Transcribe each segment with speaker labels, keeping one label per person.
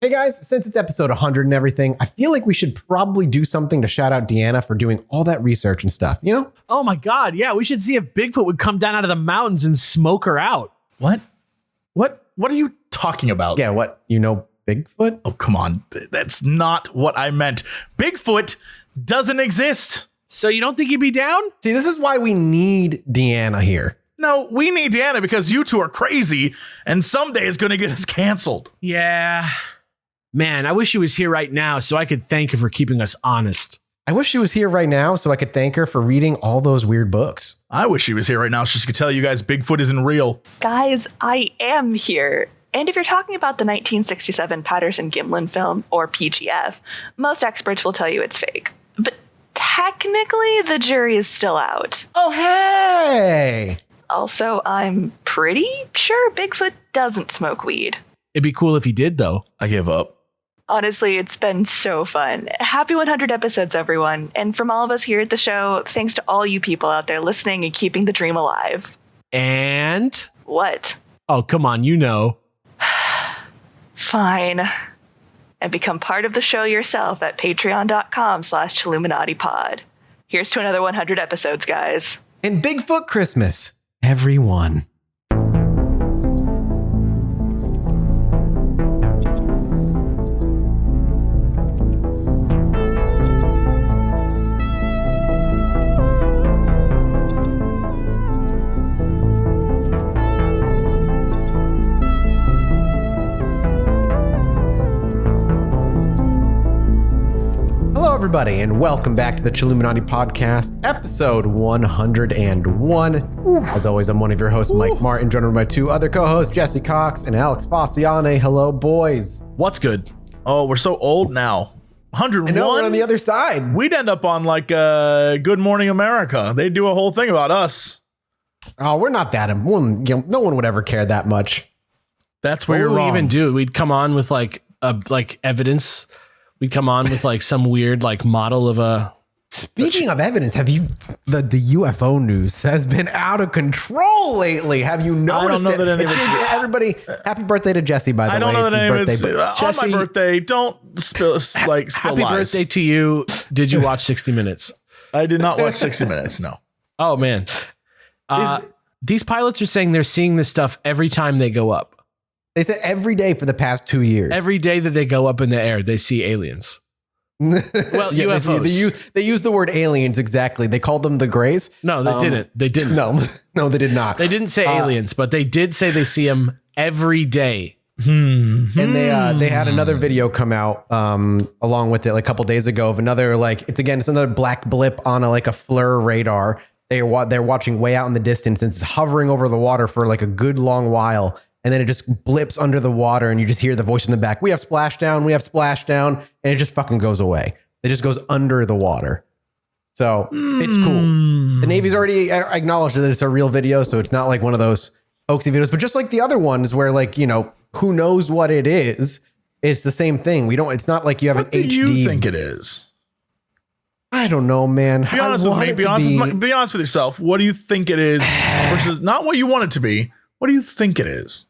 Speaker 1: Hey guys, since it's episode 100 and everything, I feel like we should probably do something to shout out Deanna for doing all that research and stuff, you know?
Speaker 2: Oh my God, yeah, we should see if Bigfoot would come down out of the mountains and smoke her out.
Speaker 3: What? What are you talking about?
Speaker 1: Yeah, what? You know Bigfoot?
Speaker 3: Oh, come on. That's not what I meant. Bigfoot doesn't exist.
Speaker 2: So you don't think he'd be down?
Speaker 1: See, this is why we need Deanna here.
Speaker 3: No, we need Deanna because you two are crazy and someday it's going to get us canceled.
Speaker 2: Yeah. Man, I wish she was here right now so I could thank her for keeping us honest.
Speaker 1: I wish she was here right now so I could thank her for reading all those weird books.
Speaker 3: I wish she was here right now so she could tell you guys Bigfoot isn't real.
Speaker 4: Guys, I am here. And if you're talking about the 1967 Patterson-Gimlin film, or PGF, most experts will tell you it's fake. But technically, the jury is still out.
Speaker 1: Oh, hey!
Speaker 4: Also, I'm pretty sure Bigfoot doesn't smoke weed.
Speaker 2: It'd be cool if he did, though.
Speaker 3: I give up.
Speaker 4: Honestly, it's been so fun. Happy 100 episodes, everyone. And from all of us here at the show, thanks to all you people out there listening and keeping the dream alive.
Speaker 2: And?
Speaker 4: What?
Speaker 2: Oh, come on, you know.
Speaker 4: Fine. And become part of the show yourself at patreon.com/Chilluminatipod. Here's to another 100 episodes, guys.
Speaker 1: And Bigfoot Christmas, everyone. Everybody, and welcome back to the Chilluminati podcast, episode 101. As always, I'm one of your hosts, Mike Martin, joined by two other co-hosts, Jesse Cox and Alex Fasciane. Hello, boys.
Speaker 2: What's good?
Speaker 3: Oh, we're so old now. 101.
Speaker 1: I know, we're on the other side.
Speaker 3: We'd end up on like Good Morning America. They'd do a whole thing about us.
Speaker 1: Oh, we're not that important. You know, no one would ever care that much.
Speaker 3: That's where
Speaker 2: what
Speaker 3: you're
Speaker 2: would
Speaker 3: wrong.
Speaker 2: we even do? We'd come on with like evidence. We'd come on with like some weird like model of a.
Speaker 1: Speaking of evidence, have you the UFO news has been out of control lately? Have you noticed?
Speaker 3: I don't know that any of it's
Speaker 1: everybody, happy birthday to Jesse, by the way.
Speaker 3: I don't know that any of it's
Speaker 2: Jesse,
Speaker 3: on my birthday. Don't spill
Speaker 2: Happy
Speaker 3: lies.
Speaker 2: birthday to you. Did you watch 60 Minutes?
Speaker 3: I did not watch 60 Minutes. No.
Speaker 2: Oh man, these pilots are saying they're seeing this stuff every time they go up.
Speaker 1: They said every day for the past 2 years.
Speaker 2: Every day that they go up in the air, they see aliens. Well,
Speaker 1: yeah,
Speaker 2: UFOs.
Speaker 1: They use the word aliens exactly. They called them the Greys.
Speaker 2: No, they didn't. They didn't.
Speaker 1: No, they did not.
Speaker 2: They didn't say aliens, but they did say they see them every day.
Speaker 1: And they had another video come out along with it like a couple days ago of another it's another black blip on a FLIR radar. They're watching way out in the distance and it's hovering over the water for like a good long while. And then it just blips under the water and you just hear the voice in the back. We have splashdown. And it just fucking goes away. It just goes under the water. So it's cool. The Navy's already acknowledged that it's a real video. So it's not like one of those hoaxy videos, but just like the other ones where who knows what it is. It's the same thing. It's not like you have
Speaker 3: what
Speaker 1: an HD.
Speaker 3: What do you think it is?
Speaker 1: I don't know, man.
Speaker 3: Be honest with me. Be honest with yourself. What do you think it is versus not what you want it to be? What do you think it is?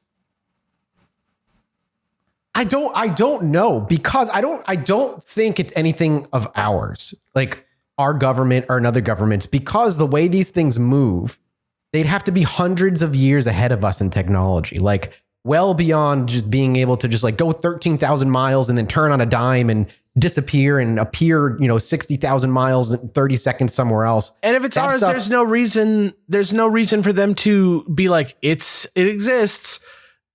Speaker 1: I don't know because I don't think it's anything of ours, like our government or another government, because the way these things move, they'd have to be hundreds of years ahead of us in technology, like well beyond just being able to just go 13,000 miles and then turn on a dime and disappear and appear, 60,000 miles in 30 seconds somewhere else.
Speaker 2: And if it's ours, there's no reason for them to be like, it exists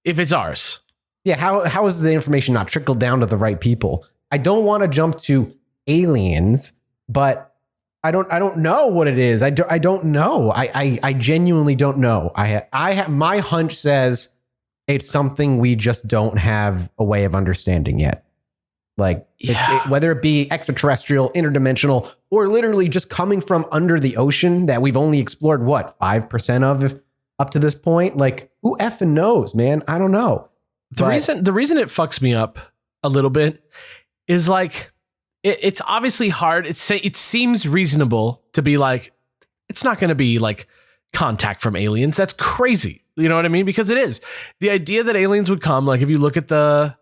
Speaker 2: if it's ours.
Speaker 1: Yeah, how is the information not trickled down to the right people? I don't want to jump to aliens, but I don't know what it is. I don't know. I genuinely don't know. My hunch says it's something we just don't have a way of understanding yet. Whether it be extraterrestrial, interdimensional, or literally just coming from under the ocean that we've only explored 5% of up to this point. Who effing knows, man? I don't know.
Speaker 2: The reason it fucks me up a little bit is it's obviously hard. It seems reasonable to be it's not going to be contact from aliens. That's crazy. You know what I mean? Because it is. The idea that aliens would come, if you look at the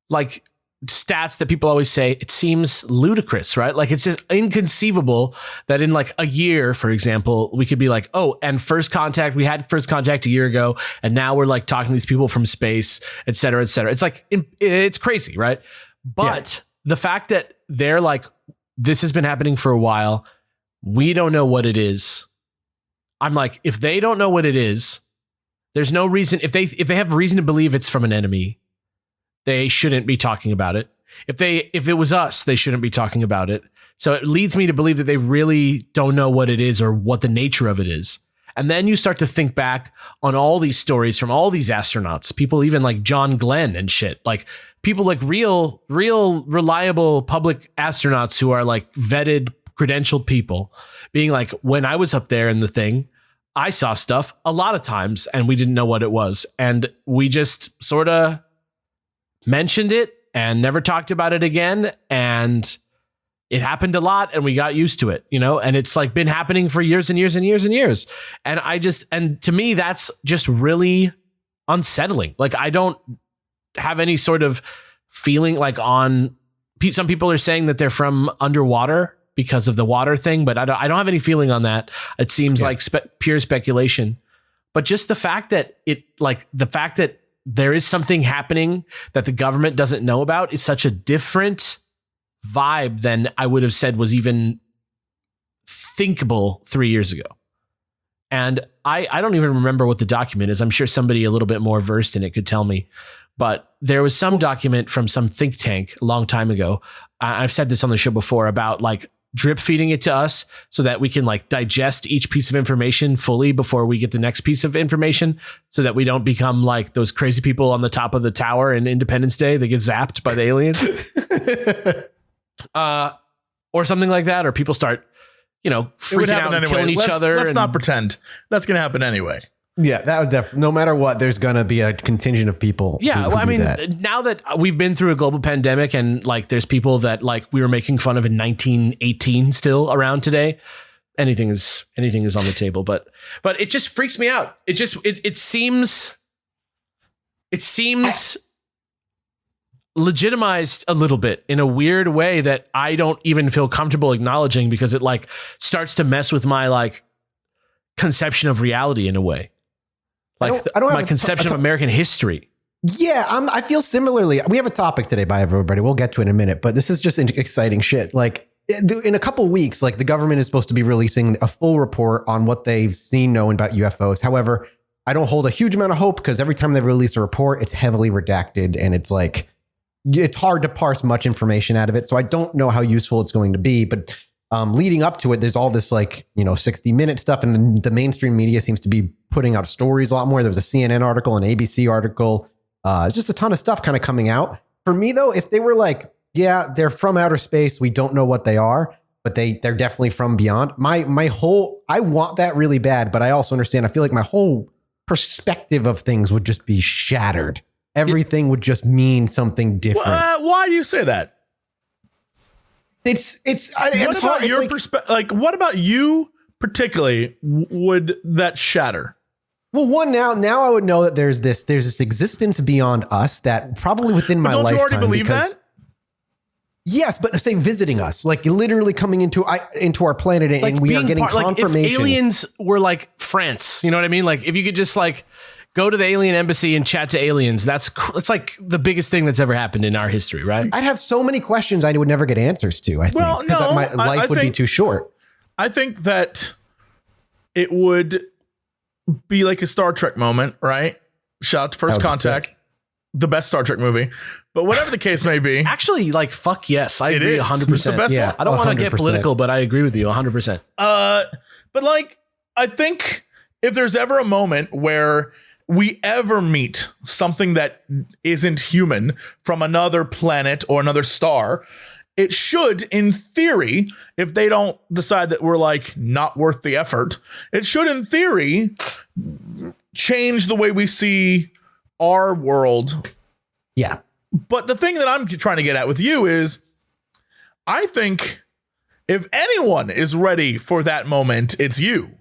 Speaker 2: like stats that people always say, it seems ludicrous, right? Like it's just inconceivable that in like a year, for example, we could be like, oh, and we had first contact a year ago, and now we're like talking to these people from space, et cetera, et cetera. It's like, it's crazy, right? But the fact that they're like, this has been happening for a while, we don't know what it is. I'm like, if they don't know what it is, there's no reason, if they have reason to believe it's from an enemy, they shouldn't be talking about it. If it was us, they shouldn't be talking about it. So it leads me to believe that they really don't know what it is or what the nature of it is. And then you start to think back on all these stories from all these astronauts, people even like John Glenn and shit, like people like real reliable public astronauts who are like vetted, credentialed people being like, when I was up there in the thing, I saw stuff a lot of times and we didn't know what it was. And we just sort of mentioned it and never talked about it again. And it happened a lot and we got used to it, you know, and it's like been happening for years and years and years and years. And to me, that's just really unsettling. Like, I don't have any sort of feeling like some people are saying that they're from underwater because of the water thing, but I don't have any feeling on that. It seems like pure speculation, but just the fact that there is something happening that the government doesn't know about is such a different vibe than I would have said was even thinkable 3 years ago. And I don't even remember what the document is. I'm sure somebody a little bit more versed in it could tell me. But there was some document from some think tank a long time ago. I've said this on the show before about like drip feeding it to us so that we can like digest each piece of information fully before we get the next piece of information, so that we don't become like those crazy people on the top of the tower in Independence Day that get zapped by the aliens. Or something like that, or people start, you know, freaking out and killing each other.
Speaker 3: Let's not pretend that's going to happen anyway.
Speaker 1: Yeah, that was definitely, no matter what, there's going to be a contingent of people.
Speaker 2: Yeah, well, I mean, now that we've been through a global pandemic and like there's people that like we were making fun of in 1918 still around today, anything is on the table. But it just freaks me out. It seems legitimized a little bit in a weird way that I don't even feel comfortable acknowledging, because it like starts to mess with my like conception of reality in a way. Like I don't my conception of American history.
Speaker 1: Yeah, I feel similarly. We have a topic today by everybody. We'll get to it in a minute, but this is just exciting shit. Like in a couple of weeks, like the government is supposed to be releasing a full report on what they've seen, known about UFOs. However, I don't hold a huge amount of hope, because every time they release a report, it's heavily redacted and it's like, it's hard to parse much information out of it. So I don't know how useful it's going to be, but leading up to it, there's all this like, 60-minute stuff, and the mainstream media seems to be putting out stories a lot more. There was a CNN article, an ABC article. It's just a ton of stuff kind of coming out. For me though, if they were like, yeah, they're from outer space, we don't know what they are, but they're definitely from beyond. I want that really bad, but I also understand, I feel like my whole perspective of things would just be shattered. Everything would just mean something different.
Speaker 3: Why do you say that?
Speaker 1: It's
Speaker 3: what about your perspective? Like, what about you particularly would that shatter?
Speaker 1: Well, one, now I would know that there's this existence beyond us that probably within my lifetime. Don't you already believe that? Yes, but say visiting us, like literally coming into our planet, and like we are getting confirmation.
Speaker 2: Like if aliens were like France, you know what I mean? Like if you could just like go to the alien embassy and chat to aliens. It's like the biggest thing that's ever happened in our history, right?
Speaker 1: I'd have so many questions I would never get answers to, I think, because my life would be too short.
Speaker 3: I think that it would be like a Star Trek moment, right? Shout out to First Contact, the best Star Trek movie. But whatever the case may be.
Speaker 2: Actually, like, fuck yes. I agree 100%.
Speaker 3: It's the best one.
Speaker 2: I don't want to get political, but I agree with you 100%.
Speaker 3: But like, I think if there's ever a moment where we ever meet something that isn't human from another planet or another star, it should, in theory, if they don't decide that we're like not worth the effort, it should, in theory, change the way we see our world.
Speaker 1: Yeah.
Speaker 3: But the thing that I'm trying to get at with you is, I think if anyone is ready for that moment, it's you.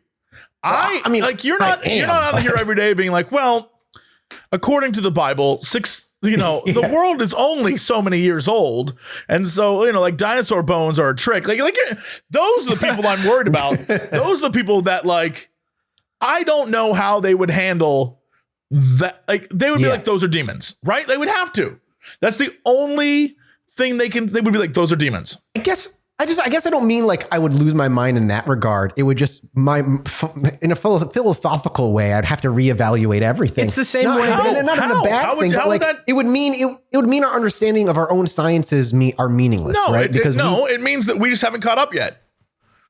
Speaker 3: I mean, like you're not out here every day being like, well, according to the Bible, 6 the world is only so many years old. And so, like dinosaur bones are a trick. Like those are the people I'm worried about. Those are the people that like, I don't know how they would handle that. Like they would be like, those are demons, right? They would have to. That's the only thing they would be like, those are demons.
Speaker 1: I guess I don't mean like I would lose my mind in that regard. It would just in a philosophical way, I'd have to reevaluate everything.
Speaker 2: It's the same way.
Speaker 1: Not even a bad thing. But like, it would mean our understanding of our own sciences are meaningless, right?
Speaker 3: It means that we just haven't caught up yet.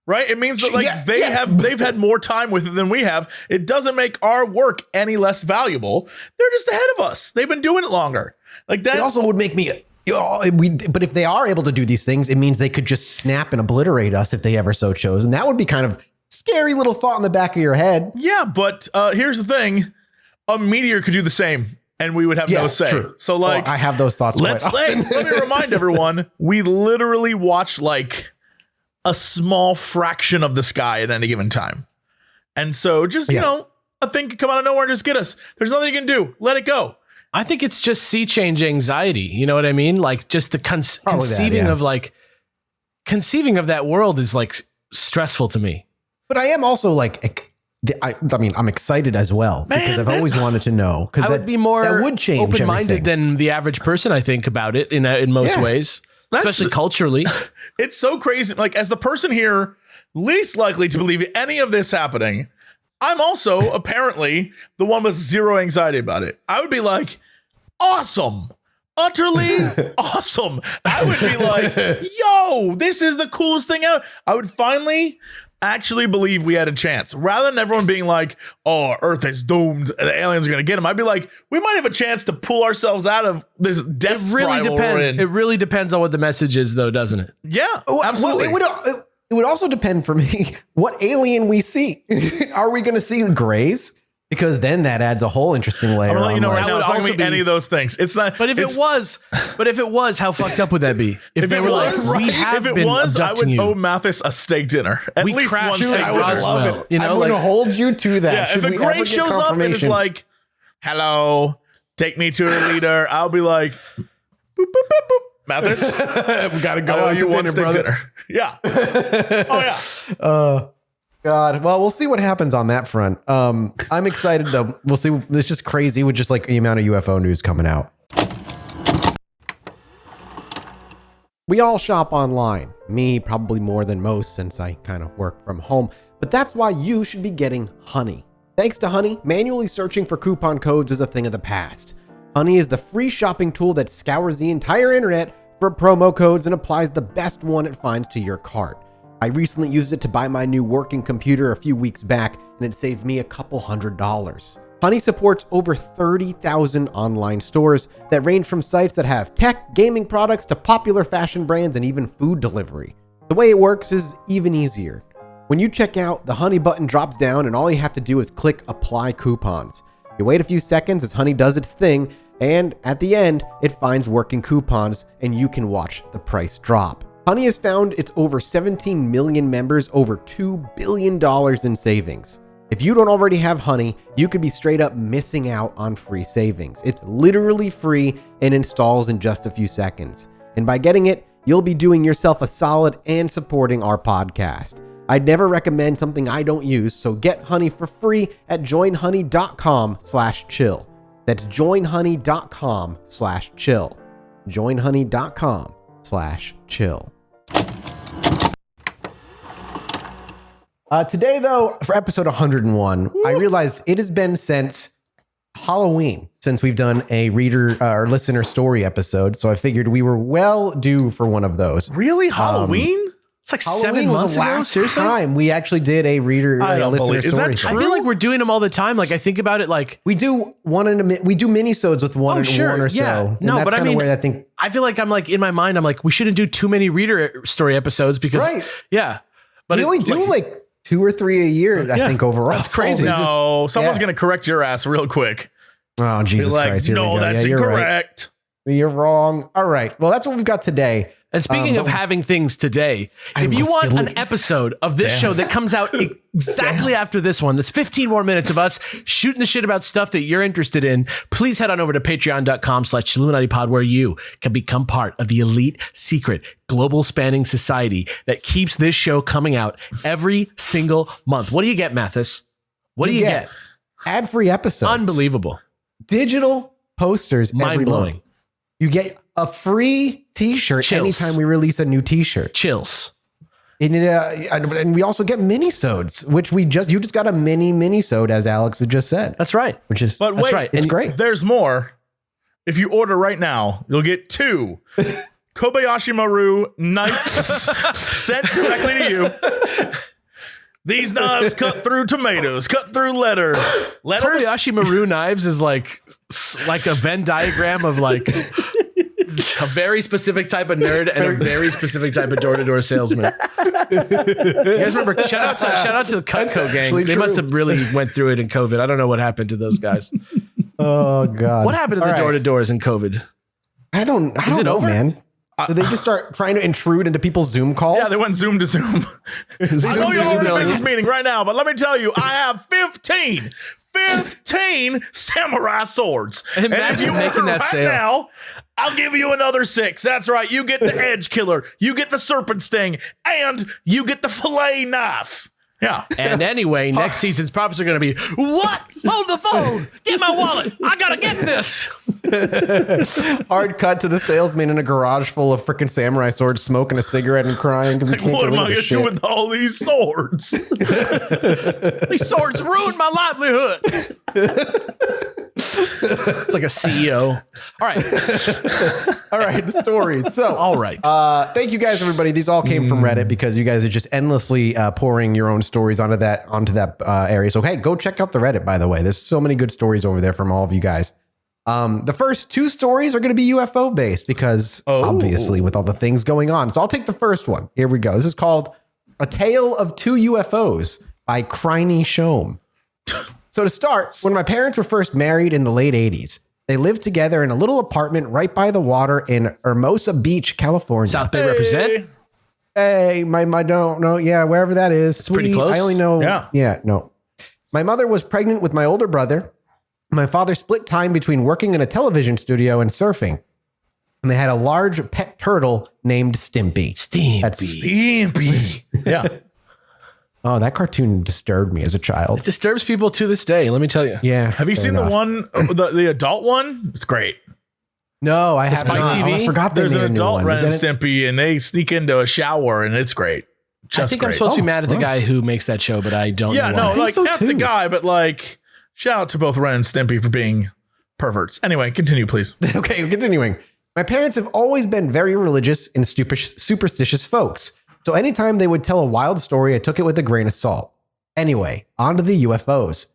Speaker 3: Right? It means that like they've had more time with it than we have. It doesn't make our work any less valuable. They're just ahead of us. They've been doing it longer. Like that.
Speaker 1: It also would make me. But if they are able to do these things, it means they could just snap and obliterate us if they ever so chose. And that would be kind of scary little thought in the back of your head.
Speaker 3: Yeah, but here's the thing. A meteor could do the same and we would have no say. True. So like,
Speaker 1: I have those thoughts.
Speaker 3: Let me remind everyone, we literally watch like a small fraction of the sky at any given time. And so just, a thing could come out of nowhere and just get us. There's nothing you can do. Let it go.
Speaker 2: I think it's just sea change anxiety. You know what I mean? Like just the conceiving of that world is like stressful to me.
Speaker 1: But I am also like, I'm excited as well because I've always wanted to know.
Speaker 2: I would be more
Speaker 1: that would change
Speaker 2: open-minded than the average person. I think about it in most ways, especially culturally.
Speaker 3: It's so crazy. Like as the person here least likely to believe any of this happening, I'm also apparently the one with zero anxiety about it. I would be like, awesome, utterly awesome. I would be like, yo, this is the coolest thing out. I would finally actually believe we had a chance rather than everyone being like, oh, Earth is doomed. The aliens are going to get them. I'd be like, we might have a chance to pull ourselves out of this death spiral we're in.
Speaker 2: It really depends on what the message is, though, doesn't it?
Speaker 3: Yeah, absolutely.
Speaker 1: Well, it would also depend for me what alien we see. Are we going to see grays? Because then that adds a whole interesting layer.
Speaker 3: I'm gonna let you know right now, it's not gonna be any of those things. It's not.
Speaker 2: But if it was, how fucked up would that be? If they were like,
Speaker 3: if it was, I would owe Mathis a steak dinner. At least one steak dinner.
Speaker 1: I would love it. I'm going to hold you to that.
Speaker 3: Yeah, if a gray shows up and is like, "Hello, take me to a leader," I'll be like, "Boop boop boop boop." Mathis,
Speaker 1: we gotta go out to dinner, brother.
Speaker 3: Yeah. Oh yeah.
Speaker 1: God. Well, we'll see what happens on that front. I'm excited though. We'll see. It's just crazy with just like the amount of UFO news coming out. We all shop online. Me, probably more than most since I kind of work from home. But that's why you should be getting Honey. Thanks to Honey, manually searching for coupon codes is a thing of the past. Honey is the free shopping tool that scours the entire internet for promo codes and applies the best one it finds to your cart. I recently used it to buy my new working computer a few weeks back, and it saved me a couple $100. Honey supports over 30,000 online stores that range from sites that have tech, gaming products, to popular fashion brands and even food delivery. The way it works is even easier. When you check out, the Honey button drops down and all you have to do is click Apply Coupons. You wait a few seconds as Honey does its thing, and at the end, it finds working coupons and you can watch the price drop. Honey has found its over 17 million members over $2 billion in savings. If you don't already have Honey, you could be straight up missing out on free savings. It's literally free and installs in just a few seconds. And by getting it, you'll be doing yourself a solid and supporting our podcast. I'd never recommend something I don't use, so get Honey for free at joinhoney.com/chill. That's joinhoney.com/chill. joinhoney.com/chill. Today, though, for episode 101, I realized it has been since Halloween since we've done a reader or listener story episode. So I figured we were well due for one of those.
Speaker 3: Really? Halloween?
Speaker 2: It's like Halloween 7 months ago. Seriously?
Speaker 1: Time we actually did a reader listener story.
Speaker 2: I feel like we're doing them all the time. Like I think about it, like
Speaker 1: we do we do mini-sodes with one or so.
Speaker 2: Yeah. No, but I mean, I feel like I'm like in my mind, I'm like, we shouldn't do too many reader story episodes because
Speaker 1: but we only do like 2 or 3 a year, I think, overall.
Speaker 2: That's crazy.
Speaker 3: No, someone's going to correct your ass real quick.
Speaker 1: Oh, Jesus Christ. Here we go.
Speaker 3: That's incorrect.
Speaker 1: Right. You're wrong. All right. Well, that's what we've got today.
Speaker 2: And speaking of having things today, if you want an episode of this show that comes out exactly after this one, that's 15 more minutes of us shooting the shit about stuff that you're interested in, please head on over to patreon.com/ChilluminatiPod, where you can become part of the elite, secret, global spanning society that keeps this show coming out every single month. What do you get, Mathis? What do you get?
Speaker 1: Ad-free episodes.
Speaker 2: Unbelievable.
Speaker 1: Digital posters every
Speaker 2: Mind-blowing.
Speaker 1: month. You get a free t-shirt
Speaker 2: Chills.
Speaker 1: anytime we release a new t-shirt.
Speaker 2: Chills.
Speaker 1: And we also get mini-sodes, which you just got a mini-sode, as Alex had just said.
Speaker 2: That's right.
Speaker 1: Which is,
Speaker 3: But
Speaker 2: That's
Speaker 3: wait,
Speaker 2: right.
Speaker 1: it's
Speaker 2: And
Speaker 1: great.
Speaker 3: there's more. If you order right now, you'll get 2 Kobayashi Maru knives sent directly to you. These knives cut through tomatoes, cut through letters.
Speaker 2: Kobayashi Maru knives is like a Venn diagram of like a very specific type of nerd and a very specific type of door-to-door salesman. You guys remember? Shout out to the Cutco gang. They
Speaker 1: true.
Speaker 2: must have really went through it in COVID. I don't know what happened to those guys.
Speaker 1: Oh God.
Speaker 2: What happened to the door-to-doors in COVID?
Speaker 1: I don't
Speaker 2: it
Speaker 1: know,
Speaker 2: over?
Speaker 1: man. Did they just start trying to intrude into people's Zoom calls?
Speaker 3: Yeah, they went Zoom to Zoom. I know you're all in a business meeting right now, but let me tell you, I have 15 samurai swords.
Speaker 2: Imagine
Speaker 3: and if you
Speaker 2: making
Speaker 3: order
Speaker 2: that
Speaker 3: right
Speaker 2: sale.
Speaker 3: now, I'll give you another 6. That's right. You get the edge killer, you get the serpent sting, and you get the fillet knife. Yeah.
Speaker 2: And anyway, next season's profits are going to be, what? Hold the phone. Get my wallet. I got to get this.
Speaker 1: Hard cut to the salesman in a garage full of freaking samurai swords, smoking a cigarette and crying because he can't
Speaker 3: What
Speaker 1: get
Speaker 3: am
Speaker 1: rid
Speaker 3: I
Speaker 1: of the
Speaker 3: going to do
Speaker 1: shit.
Speaker 3: with all these swords?
Speaker 2: These swords ruined my livelihood. It's like a CEO. All right.
Speaker 1: All right, the stories. So,
Speaker 2: All right.
Speaker 1: thank you guys, everybody. These all came from Reddit because you guys are just endlessly pouring your own stories onto that area. So, hey, go check out the Reddit. By the way, there's so many good stories over there from all of you guys. The first 2 stories are going to be UFO based because obviously with all the things going on. So I'll take the first one. Here we go. This is called A Tale of 2 UFOs by Criney Shome. So to start, when my parents were first married in the late 80s, they lived together in a little apartment right by the water in Hermosa Beach, California.
Speaker 2: South Bay represent.
Speaker 1: Hey, my don't know. Yeah, wherever that is. Sweet.
Speaker 2: pretty close.
Speaker 1: I only know.
Speaker 3: Yeah.
Speaker 1: No. My mother was pregnant with my older brother. My father split time between working in a television studio and surfing. And they had a large pet turtle named Stimpy.
Speaker 3: Stimpy. Yeah.
Speaker 1: Oh, that cartoon disturbed me as a child.
Speaker 2: It disturbs people to this day. Let me tell you.
Speaker 1: Yeah.
Speaker 3: Have you
Speaker 1: fair
Speaker 3: seen
Speaker 1: enough.
Speaker 3: the one, the adult one? It's great.
Speaker 1: No, I haven't.
Speaker 2: Spike
Speaker 1: Oh,
Speaker 2: TV?
Speaker 1: I forgot they
Speaker 3: There's
Speaker 1: made
Speaker 3: an
Speaker 1: a new
Speaker 3: adult
Speaker 1: one.
Speaker 3: Ren and
Speaker 1: Is that it?
Speaker 3: Stimpy, and they sneak into a shower, and it's great. Just
Speaker 2: I think I'm
Speaker 3: great.
Speaker 2: supposed to be mad at the guy who makes that show, but I don't
Speaker 3: Yeah,
Speaker 2: know.
Speaker 3: no,
Speaker 2: why.
Speaker 3: like
Speaker 1: so
Speaker 3: F the
Speaker 1: too.
Speaker 3: guy, but like shout out to both Ren and Stimpy for being perverts. Anyway, continue, please.
Speaker 1: Okay, continuing. My parents have always been very religious and superstitious folks. So anytime they would tell a wild story, I took it with a grain of salt. Anyway, on to the UFOs.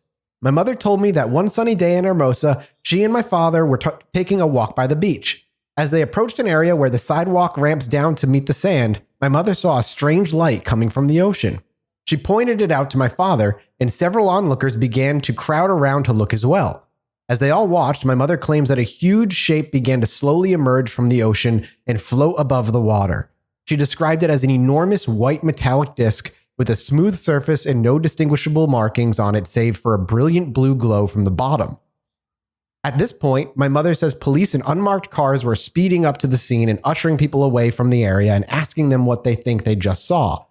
Speaker 1: My mother told me that one sunny day in Hermosa, she and my father were taking a walk by the beach. As they approached an area where the sidewalk ramps down to meet the sand, my mother saw a strange light coming from the ocean. She pointed it out to my father, and several onlookers began to crowd around to look as well. As they all watched, my mother claims that a huge shape began to slowly emerge from the ocean and float above the water. She described it as an enormous white metallic disc with a smooth surface and no distinguishable markings on it save for a brilliant blue glow from the bottom. At this point, my mother says police and unmarked cars were speeding up to the scene and ushering people away from the area and asking them what they think they just saw.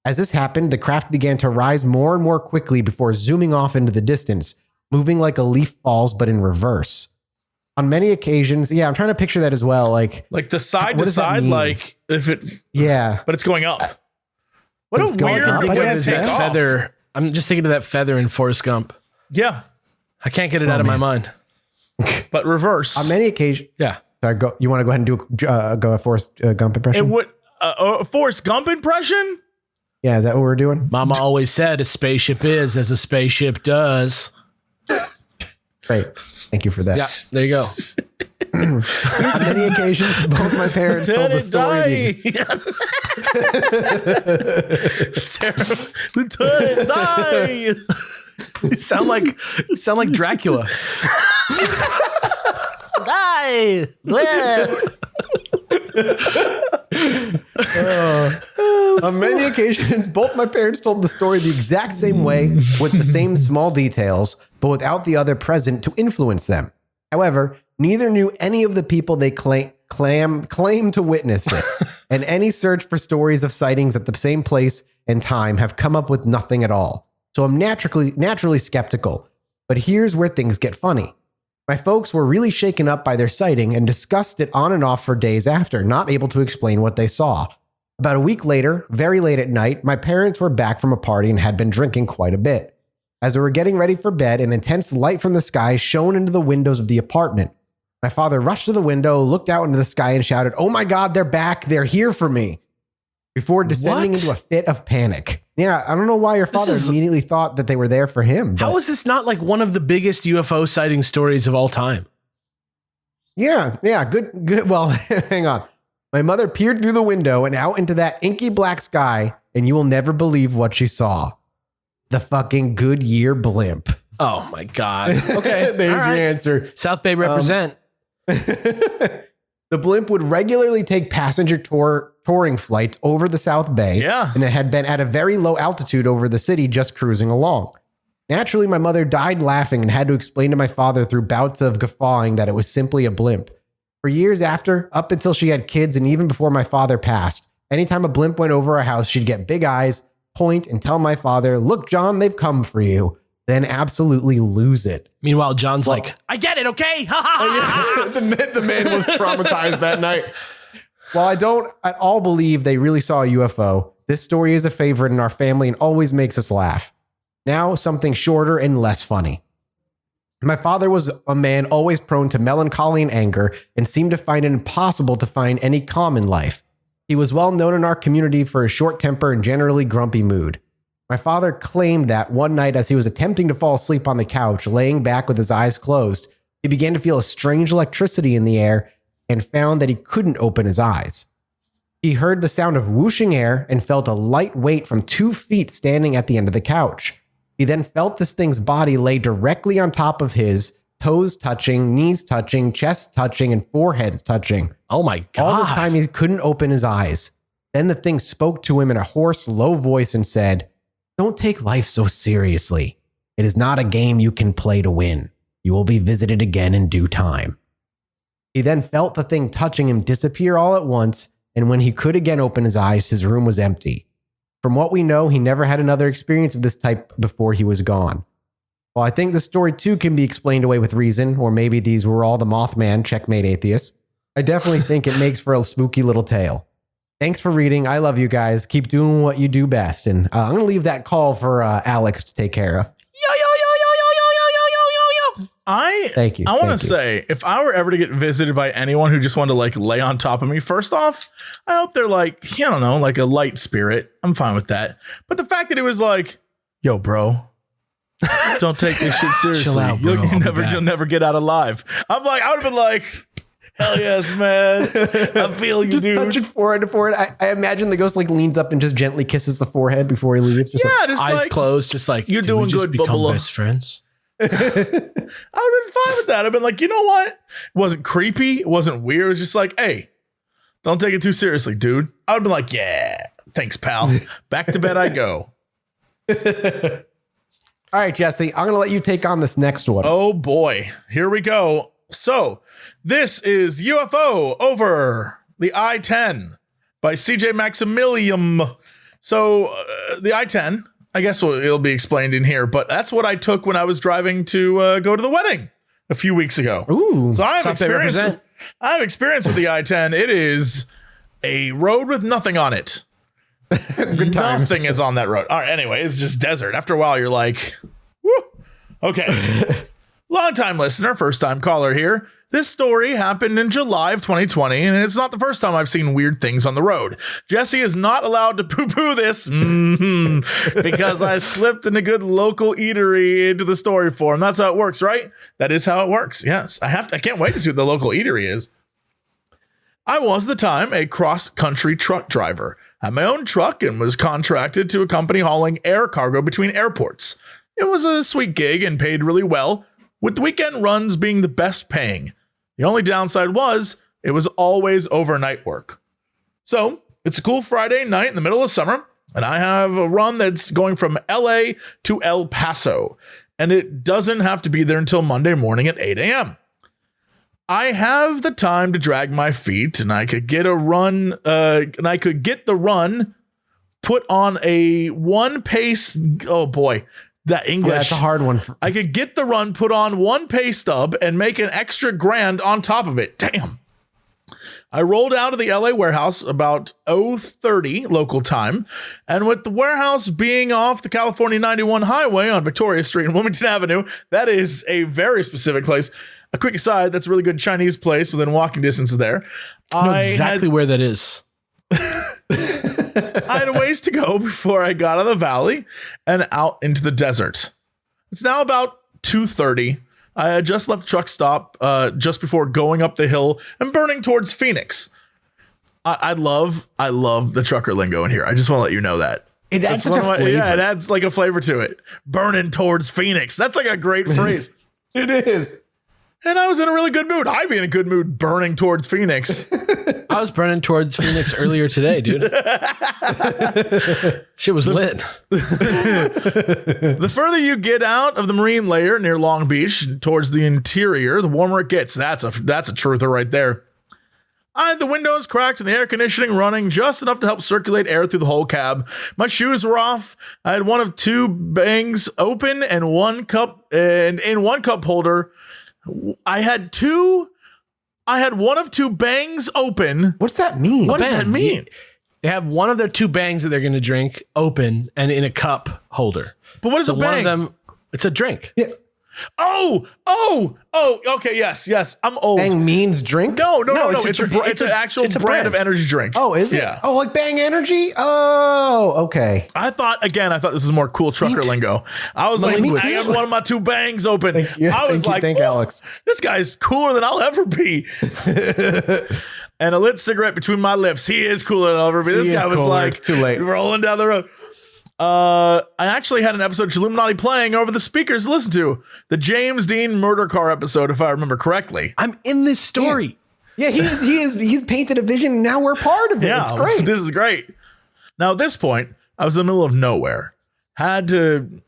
Speaker 1: As this happened, the craft began to rise more and more quickly before zooming off into the distance, moving like a leaf falls but in reverse. On many occasions, yeah, I'm trying to picture that as well. Like
Speaker 3: the side
Speaker 1: What
Speaker 3: to
Speaker 1: does that
Speaker 3: side,
Speaker 1: mean?
Speaker 3: like if it,
Speaker 1: yeah.
Speaker 3: but it's going up. What
Speaker 1: it's
Speaker 3: a
Speaker 1: going
Speaker 3: weird
Speaker 1: up?
Speaker 3: way
Speaker 1: I
Speaker 3: to
Speaker 1: guess
Speaker 3: take
Speaker 2: that
Speaker 3: off.
Speaker 2: feather. I'm just thinking of that feather in Forrest Gump.
Speaker 3: Yeah,
Speaker 2: I can't get it out of my mind.
Speaker 3: but reverse.
Speaker 1: On many occasions,
Speaker 2: Yeah.
Speaker 1: sorry, go. You want to go ahead and do a Forrest Gump impression?
Speaker 3: It would a Forrest Gump impression.
Speaker 1: Yeah, is that what we're doing?
Speaker 2: Mama always said a spaceship is as a spaceship does.
Speaker 1: Great. Thank you for that.
Speaker 2: Yeah, there you go.
Speaker 1: On many occasions, both my parents told the story.
Speaker 3: Lieutenant die.
Speaker 2: You sound like Dracula. Die.
Speaker 1: On many occasions, both my parents told the story the exact same way with the same small details, but without the other present to influence them. However, neither knew any of the people they claim to witness it, and any search for stories of sightings at the same place and time have come up with nothing at all. So I'm naturally skeptical. But here's where things get funny. My folks were really shaken up by their sighting and discussed it on and off for days after, not able to explain what they saw. About a week later, very late at night, my parents were back from a party and had been drinking quite a bit. As we were getting ready for bed, an intense light from the sky shone into the windows of the apartment. My father rushed to the window, looked out into the sky and shouted, "Oh my God, they're back. They're here for me." Before descending into a fit of panic. Yeah, I don't know why your father immediately thought that they were there for him.
Speaker 2: How is this not like one of the biggest UFO sighting stories of all time?
Speaker 1: Yeah, good. Well, hang on. My mother peered through the window and out into that inky black sky, and you will never believe what she saw. The fucking Goodyear blimp.
Speaker 2: Oh my God. Okay.
Speaker 1: There's your answer.
Speaker 2: South Bay represent.
Speaker 1: The blimp would regularly take passenger touring flights over the South Bay.
Speaker 3: Yeah.
Speaker 1: And it had been at a very low altitude over the city, just cruising along. Naturally, my mother died laughing and had to explain to my father through bouts of guffawing that it was simply a blimp. For years after, up until she had kids and even before my father passed, anytime a blimp went over our house, she'd get big eyes, point, and tell my father, "Look, John, they've come for you." Then absolutely lose it.
Speaker 2: Meanwhile, John's like, "I get it, okay?"
Speaker 1: The man was traumatized that night. While I don't at all believe they really saw a UFO, this story is a favorite in our family and always makes us laugh. Now, something shorter and less funny. My father was a man always prone to melancholy and anger and seemed to find it impossible to find any calm in life. He was well known in our community for his short temper and generally grumpy mood. My father claimed that one night as he was attempting to fall asleep on the couch, laying back with his eyes closed, he began to feel a strange electricity in the air and found that he couldn't open his eyes. He heard the sound of whooshing air and felt a light weight from 2 feet standing at the end of the couch. He then felt this thing's body lay directly on top of his, toes touching, knees touching, chest touching, and foreheads touching.
Speaker 2: Oh my God.
Speaker 1: All this time he couldn't open his eyes. Then the thing spoke to him in a hoarse, low voice and said, "Don't take life so seriously. It is not a game you can play to win. You will be visited again in due time." He then felt the thing touching him disappear all at once, and when he could again open his eyes, his room was empty. From what we know, he never had another experience of this type before he was gone. While I think the story too can be explained away with reason, or maybe these were all the Mothman, checkmate atheists, I definitely think it makes for a spooky little tale. Thanks for reading. I love you guys. Keep doing what you do best. And I'm going to leave that call for Alex to take care of. Thank you.
Speaker 3: I want to say, if I were ever to get visited by anyone who just wanted to like lay on top of me, first off, I hope they're like, I don't know, like a light spirit. I'm fine with that. But the fact that it was like, "Yo, bro, don't take this shit seriously.
Speaker 2: Chill out, bro.
Speaker 3: You'll never get out alive." I'm like, I would have been like, "Hell yes, man. I feel you,
Speaker 1: just
Speaker 3: dude."
Speaker 1: touch it forehead to forehead. I imagine the ghost like leans up and just gently kisses the forehead before he leaves. Just
Speaker 3: Yeah, just
Speaker 2: eyes
Speaker 3: like,
Speaker 2: closed, just like,
Speaker 3: "You're
Speaker 2: "Did
Speaker 3: doing
Speaker 2: we just
Speaker 3: good,
Speaker 2: become
Speaker 3: Bubba."
Speaker 2: best friends?"
Speaker 3: I would have been fine with that. I've been like, you know what? It wasn't creepy. It wasn't weird. It was just like, "Hey, don't take it too seriously, dude." I would have been like, "Yeah, thanks, pal." Back to bed I go.
Speaker 1: All right, Jesse, I'm going to let you take on this next one.
Speaker 3: Oh boy, here we go. So this is UFO over the I-10 by Cj Maximilian. So the I-10, I guess it'll be explained in here, but that's what I took when I was driving to go to the wedding a few weeks ago.
Speaker 1: Ooh,
Speaker 3: so I have
Speaker 2: South Bay
Speaker 3: experience.
Speaker 2: represent.
Speaker 3: I have experience with the I-10. It is a road with nothing on it.
Speaker 1: Good times.
Speaker 3: Nothing is on that road. All right. Anyway, it's just desert. After a while, you're like, woo. Okay. Long time listener, first time caller here. This story happened in July of 2020, and it's not the first time I've seen weird things on the road. Jesse is not allowed to poo-poo this because I slipped in a good local eatery into the story for him. That's how it works, right? That is how it works. Yes, I can't wait to see what the local eatery is. I was at the time a cross-country truck driver. I had my own truck and was contracted to a company hauling air cargo between airports. It was a sweet gig and paid really well, with the weekend runs being the best paying. The only downside was it was always overnight work. So It's a cool Friday night in the middle of summer, and I have a run that's going from LA to El Paso, and it doesn't have to be there until Monday morning at 8 a.m. I have the time to drag my feet, and I could get the run put on a one pace. Oh boy, that English.
Speaker 1: That's a hard one.
Speaker 3: I could get the run put on one pay stub and make an extra grand on top of it. Damn. I rolled out of the LA warehouse about 0:30 local time, and with the warehouse being off the California 91 highway on Victoria Street and Wilmington Avenue, that is a very specific place. A quick aside, that's a really good Chinese place within walking distance of there.
Speaker 2: I know exactly where that is.
Speaker 3: I had a ways to go before I got out of the valley and out into the desert. It's now about 2:30. I had just left truck stop just before going up the hill and burning towards Phoenix. I love the trucker lingo in here. I just want to let you know that.
Speaker 1: It adds such a flavor.
Speaker 3: Yeah, it adds like a flavor to it. Burning towards Phoenix. That's like a great phrase.
Speaker 1: It is.
Speaker 3: And I was in a really good mood. I'd be in a good mood burning towards Phoenix.
Speaker 2: I was burning towards Phoenix earlier today, dude. Shit was lit.
Speaker 3: The further you get out of the marine layer near Long Beach towards the interior, the warmer it gets. That's a truther right there. I had the windows cracked and the air conditioning running just enough to help circulate air through the whole cab. My shoes were off. I had one of two bangs open and one cup and in one cup holder. I had one of two bangs open.
Speaker 1: What's that mean?
Speaker 3: What does that mean?
Speaker 2: They have one of their two bangs that they're going to drink open and in a cup holder.
Speaker 3: But what is a bang?
Speaker 2: One of them, it's a drink.
Speaker 1: Yeah.
Speaker 3: Oh, okay, yes. I'm old.
Speaker 1: Bang means drink?
Speaker 3: No. It's an actual brand of energy drink.
Speaker 1: Oh, is it?
Speaker 3: Yeah.
Speaker 1: Oh, like Bang Energy? Oh, okay.
Speaker 3: I thought this was more cool trucker lingo. I was like, I had one of my two bangs open. I was like,
Speaker 1: Alex.
Speaker 3: This guy's cooler than I'll ever be. And a lit cigarette between my lips. He is cooler than I'll ever be. This guy was like,
Speaker 1: it's too late.
Speaker 3: Rolling down the road. I actually had an episode of Chilluminati playing over the speakers to listen to. The James Dean murder car episode, if I remember correctly.
Speaker 2: I'm in this story.
Speaker 1: Yeah, he's painted a vision. Now we're part of it.
Speaker 3: Yeah,
Speaker 1: it's great.
Speaker 3: This is great. Now, at this point, I was in the middle of nowhere. Had to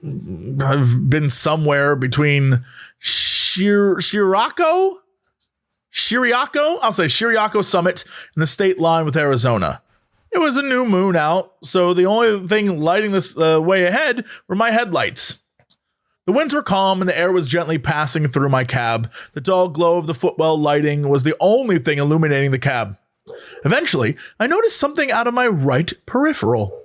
Speaker 3: have been somewhere between Shiriako? I'll say Shiriako Summit and the state line with Arizona. It was a new moon out, so the only thing lighting this way ahead were my headlights. The winds were calm and the air was gently passing through my cab. The dull glow of the footwell lighting was the only thing illuminating the cab. Eventually, I noticed something out of my right peripheral.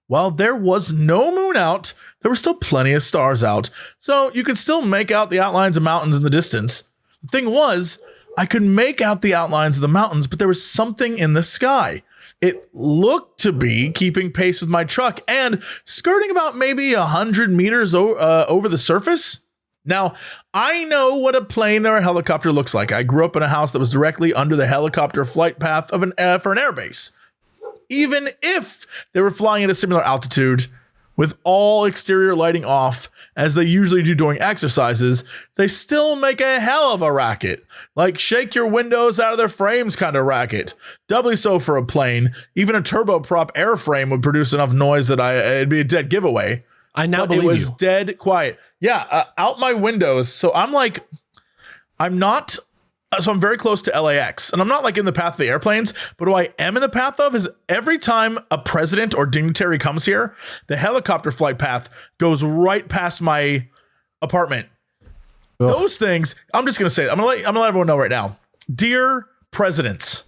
Speaker 3: While there was no moon out, there were still plenty of stars out, so you could still make out the outlines of mountains in the distance. The thing was, I could make out the outlines of the mountains, but there was something in the sky. It looked to be keeping pace with my truck and skirting about maybe 100 meters over the surface. Now, I know what a plane or a helicopter looks like. I grew up in a house that was directly under the helicopter flight path of for an airbase. Even if they were flying at a similar altitude, with all exterior lighting off, as they usually do during exercises, they still make a hell of a racket. Like shake your windows out of their frames kind of racket. Doubly so for a plane. Even a turboprop airframe would produce enough noise that it'd be a dead giveaway.
Speaker 2: I now believe
Speaker 3: it was
Speaker 2: you.
Speaker 3: Dead quiet. Yeah, out my windows. So I'm very close to LAX, and I'm not like in the path of the airplanes, but what I am in the path of is every time a president or dignitary comes here, the helicopter flight path goes right past my apartment. Ugh. Those things, I'm just going to say, I'm going to let everyone know right now. Dear presidents,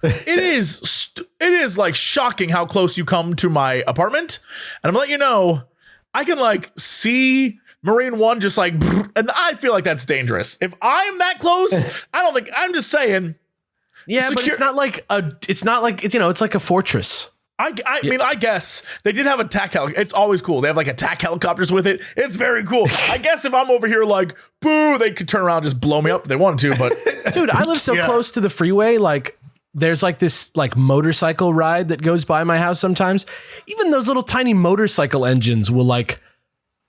Speaker 3: it is like shocking how close you come to my apartment. And I'm going to let you know, I can like see Marine One just like, and I feel like that's dangerous. If I'm that close, I'm just saying.
Speaker 2: Yeah, but it's not like it's like a fortress.
Speaker 3: I mean, I guess they did have a TAC helicopter. It's always cool. They have like attack helicopters with it. It's very cool. I guess if I'm over here like, boo, they could turn around and just blow me up if they wanted to, but.
Speaker 2: Dude, I live so close to the freeway, like, there's like this like motorcycle ride that goes by my house sometimes. Even those little tiny motorcycle engines will like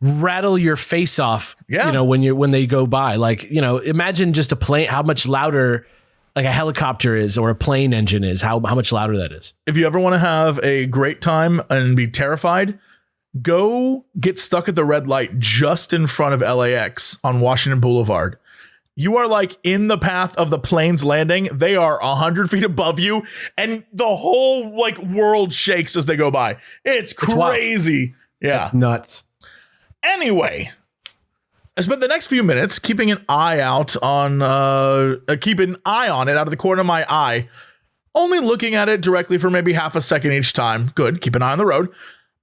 Speaker 2: rattle your face off, when they go by. Like, imagine just a plane, how much louder like a helicopter is or a plane engine is, how much louder that is.
Speaker 3: If you ever want to have a great time and be terrified, go get stuck at the red light just in front of LAX on Washington Boulevard. You are like in the path of the plane's landing. They are 100 feet above you, and the whole like world shakes as they go by. It's crazy. Yeah.
Speaker 1: That's nuts.
Speaker 3: Anyway, I spent the next few minutes keeping an eye out on keep an eye on it out of the corner of my eye, only looking at it directly for maybe half a second each time. Good. Keep an eye on the road.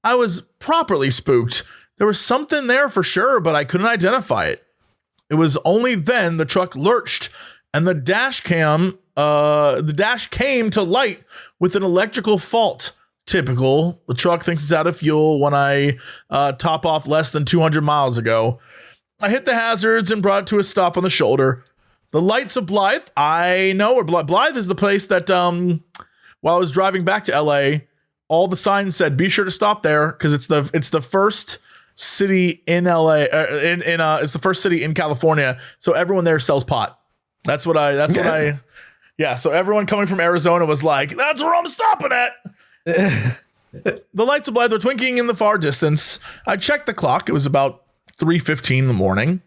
Speaker 3: I was properly spooked. There was something there for sure, but I couldn't identify it. It was only then the truck lurched and the dash came to light with an electrical fault. Typical. The truck thinks it's out of fuel when I top off less than 200 miles ago. I hit the hazards and brought it to a stop on the shoulder. The lights of Blythe, I know where Blythe is the place that while I was driving back to LA, all the signs said, be sure to stop there because it's the first city in LA, it's the first city in California. So everyone there sells pot. So everyone coming from Arizona was like, that's where I'm stopping at. The lights of Blythe were twinkling in the far distance. I checked the clock. It was about 3:15 in the morning.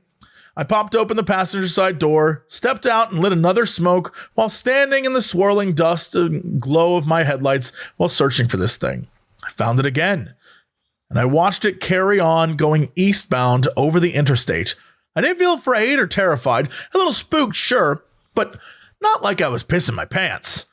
Speaker 3: I popped open the passenger side door, stepped out and lit another smoke while standing in the swirling dust and glow of my headlights while searching for this thing. I found it again. And I watched it carry on going eastbound over the interstate. I didn't feel afraid or terrified, a little spooked, sure, but not like I was pissing my pants.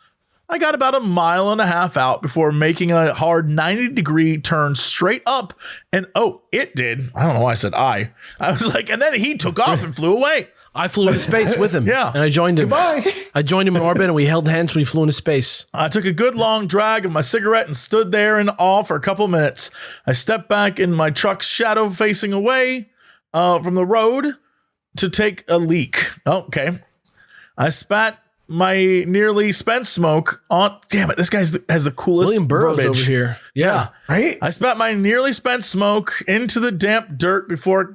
Speaker 3: I got about 1.5 miles out before making a hard 90-degree turn straight up, and it did. I don't know why I said I was like, and then he took off and flew away.
Speaker 2: I flew into space with him.
Speaker 3: Yeah.
Speaker 2: And I joined him.
Speaker 1: Goodbye.
Speaker 2: I joined him in orbit and we held hands when he flew into space.
Speaker 3: I took a good long drag of my cigarette and stood there in awe for a couple minutes. I stepped back in my truck's shadow facing away from the road to take a leak. Okay. I spat my nearly spent smoke on. Damn it. This guy has the coolest
Speaker 2: William Burroughs
Speaker 3: verbiage
Speaker 2: over here. Yeah.
Speaker 1: Right?
Speaker 3: I spat my nearly spent smoke into the damp dirt before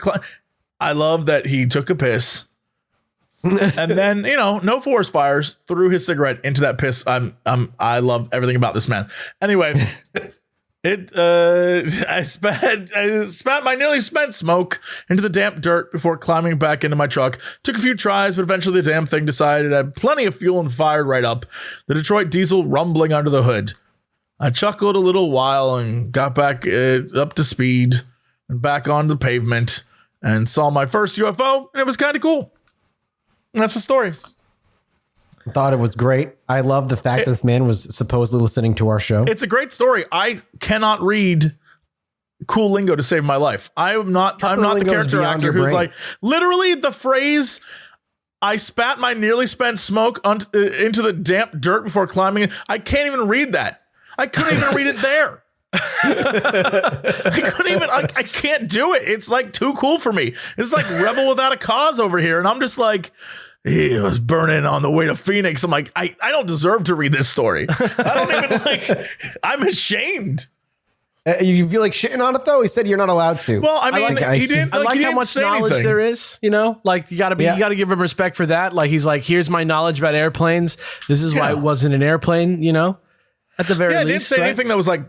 Speaker 3: I love that he took a piss. And then, no forest fires, threw his cigarette into that piss. I love everything about this man. Anyway, I spat my nearly spent smoke into the damp dirt before climbing back into my truck. Took a few tries, but eventually the damn thing decided I had plenty of fuel and fired right up. The Detroit diesel rumbling under the hood. I chuckled a little while and got back up to speed and back onto the pavement and saw my first UFO, and it was kind of cool. And that's the story.
Speaker 1: Thought it was great. I love the fact that this man was supposedly listening to our show.
Speaker 3: It's a great story. I cannot read cool lingo to save my life. I'm not the character actor who's like, literally the phrase, I spat my nearly spent smoke into the damp dirt before climbing it. I can't even read that. I couldn't even read it there. I can't do it. It's like too cool for me. It's like Rebel Without a Cause over here. And I'm just like, it was burning on the way to Phoenix. I'm like, I don't deserve to read this story. I don't even I'm ashamed.
Speaker 1: You feel like shitting on it though? He said you're not allowed to.
Speaker 3: Well, I mean, he didn't.
Speaker 2: I like
Speaker 3: he
Speaker 2: how
Speaker 3: didn't
Speaker 2: much
Speaker 3: say
Speaker 2: knowledge
Speaker 3: anything.
Speaker 2: there is. Like you got to give him respect for that. Like he's like, here's my knowledge about airplanes. This is why it wasn't an airplane. At the very least,
Speaker 3: he didn't say anything that was like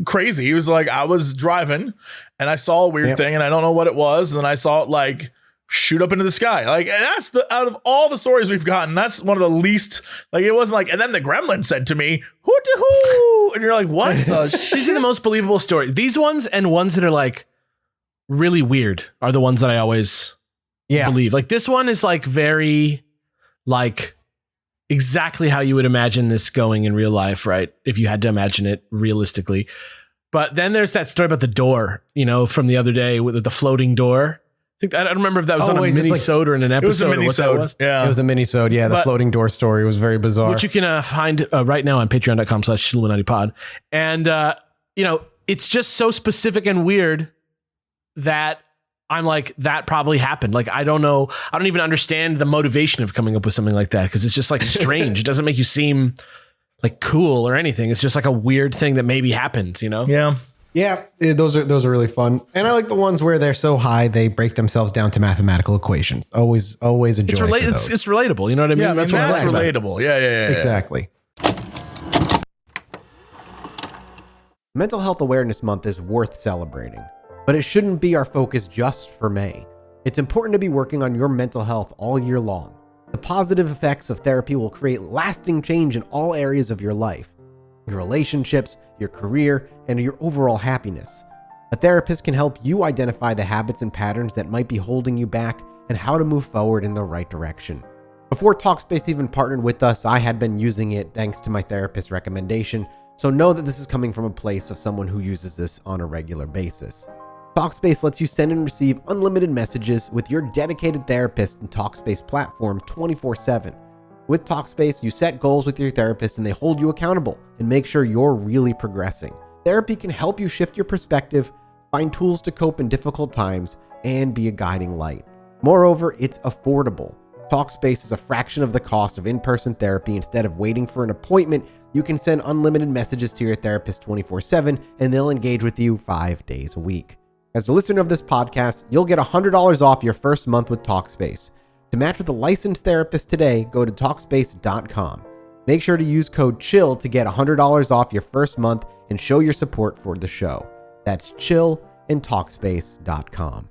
Speaker 3: crazy. He was like, I was driving and I saw a weird thing and I don't know what it was, and then I saw it like shoot up into the sky. Like, and that's out of all the stories we've gotten, that's one of the least, like, it wasn't like, and then the gremlin said to me, hoo-to-hoo, and you're like, what the shit?
Speaker 2: These are the most believable stories. These ones and ones that are like really weird are the ones that I always believe. Like this one is like very like exactly how you would imagine this going in real life, right? If you had to imagine it realistically. But then there's that story about the door, from the other day with the floating door. I don't remember if that was on a mini-sode or in an episode.
Speaker 3: It was a mini-sode. Yeah.
Speaker 1: It was a mini-sode. Yeah. The floating door story was very bizarre.
Speaker 2: Which you can find right now on patreon.com/Chilluminati And, it's just so specific and weird that I'm like, that probably happened. Like, I don't know. I don't even understand the motivation of coming up with something like that because it's just like strange. It doesn't make you seem like cool or anything. It's just like a weird thing that maybe happened,
Speaker 3: Yeah.
Speaker 1: Yeah, those are really fun. And I like the ones where they're so high they break themselves down to mathematical equations. Always a joy.
Speaker 2: It's relatable. You know what I mean?
Speaker 3: Yeah,
Speaker 2: that's
Speaker 3: that's relatable. Yeah.
Speaker 1: Exactly. Mental Health Awareness Month is worth celebrating, but it shouldn't be our focus just for May. It's important to be working on your mental health all year long. The positive effects of therapy will create lasting change in all areas of your life. Your relationships, your career, and your overall happiness. A therapist can help you identify the habits and patterns that might be holding you back and how to move forward in the right direction. Before Talkspace even partnered with us, I had been using it thanks to my therapist's recommendation, so know that this is coming from a place of someone who uses this on a regular basis. Talkspace lets you send and receive unlimited messages with your dedicated therapist and Talkspace platform 24/7. With Talkspace, you set goals with your therapist and they hold you accountable and make sure you're really progressing. Therapy can help you shift your perspective, find tools to cope in difficult times, and be a guiding light. Moreover, it's affordable. Talkspace is a fraction of the cost of in-person therapy. Instead of waiting for an appointment, you can send unlimited messages to your therapist 24/7 and they'll engage with you 5 days a week. As a listener of this podcast, you'll get $100 off your first month with Talkspace. To match with a licensed therapist today, go to Talkspace.com. Make sure to use code CHILL to get $100 off your first month and show your support for the show. That's CHILL and Talkspace.com.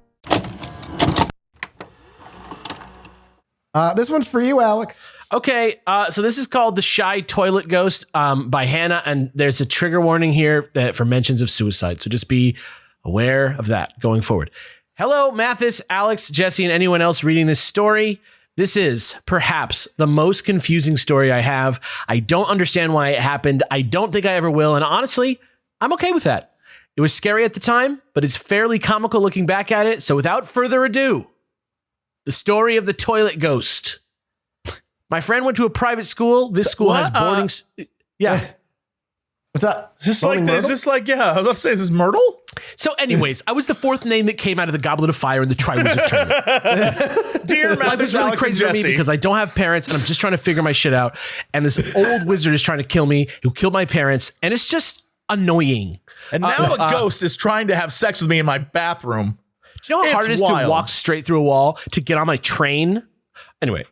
Speaker 1: This one's for you, Alex.
Speaker 2: Okay, so this is called The Shy Toilet Ghost by Hannah, and there's a trigger warning here that for mentions of suicide, so just be aware of that going forward. Hello, Mathis, Alex, Jesse, and anyone else reading this story. This is perhaps the most confusing story I have. I don't understand why it happened. I don't think I ever will. And honestly, I'm okay with that. It was scary at the time, but it's fairly comical looking back at it. So without further ado, the story of the toilet ghost. My friend went to a private school. This school has boarding. Yeah.
Speaker 1: What's up?
Speaker 3: Is this yeah, I was about to say, is this Myrtle?
Speaker 2: So anyways, I was the fourth name that came out of the Goblet of Fire in the Triwizard Tournament.
Speaker 3: Dear
Speaker 2: Life is really crazy for me because I don't have parents and I'm just trying to figure my shit out. And this old wizard is trying to kill me, who killed my parents. And it's just annoying.
Speaker 3: And now a ghost is trying to have sex with me in my bathroom.
Speaker 2: Do you know how hard it is to walk straight through a wall to get on my train? Anyway,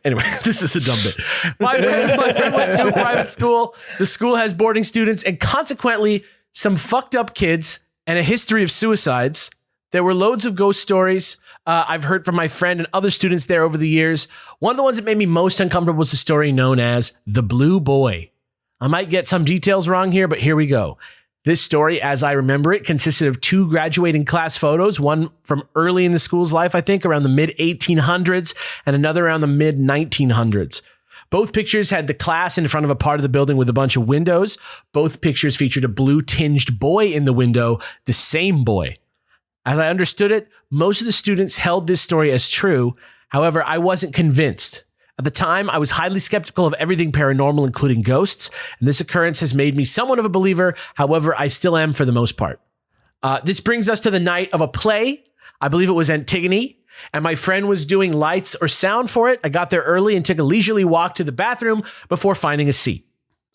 Speaker 2: this is a dumb bit. My friend went to a private school. The school has boarding students and consequently some fucked up kids and a history of suicides. There were loads of ghost stories I've heard from my friend and other students there over the years. One of the ones that made me most uncomfortable was the story known as The Blue Boy. I might get some details wrong here, but here we go. This story, as I remember it, consisted of 2 graduating class photos, one from early in the school's life, I think around the mid-1800s, and another around the mid-1900s. Both pictures had the class in front of a part of the building with a bunch of windows. Both pictures featured a blue-tinged boy in the window, the same boy. As I understood it, most of the students held this story as true. However, I wasn't convinced. At the time, I was highly skeptical of everything paranormal, including ghosts, and this occurrence has made me somewhat of a believer. However, I still am for the most part. This brings us to the night of a play. I believe it was Antigone, and my friend was doing lights or sound for it. I got there early and took a leisurely walk to the bathroom before finding a seat.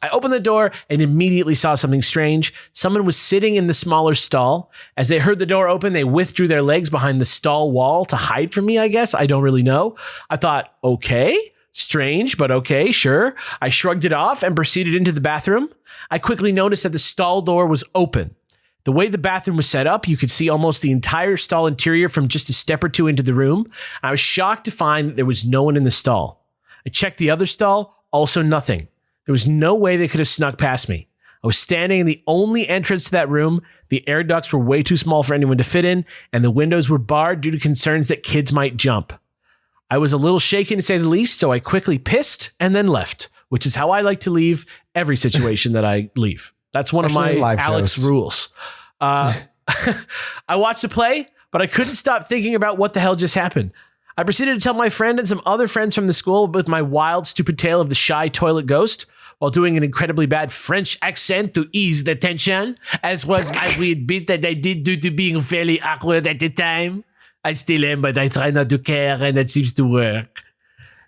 Speaker 2: I opened the door and immediately saw something strange. Someone was sitting in the smaller stall. As they heard the door open, they withdrew their legs behind the stall wall to hide from me, I guess. I don't really know. I thought, okay. Strange, but okay, sure. I shrugged it off and proceeded into the bathroom. I quickly noticed that the stall door was open. The way the bathroom was set up, you could see almost the entire stall interior from just a step or two into the room. I was shocked to find that there was no one in the stall. I checked the other stall, also nothing. There was no way they could have snuck past me. I was standing in the only entrance to that room. The air ducts were way too small for anyone to fit in, and the windows were barred due to concerns that kids might jump. I was a little shaken to say the least, so I quickly pissed and then left, which is how I like to leave every situation that I leave. That's one
Speaker 1: Especially
Speaker 2: of my Alex
Speaker 1: shows.
Speaker 2: rules. I watched the play, but I couldn't stop thinking about what the hell just happened. I proceeded to tell my friend and some other friends from the school with my wild, stupid tale of the shy toilet ghost while doing an incredibly bad French accent to ease the tension, as was my weird bit that I did due to being fairly awkward at the time. I still am, but I try not to care, and that seems to work.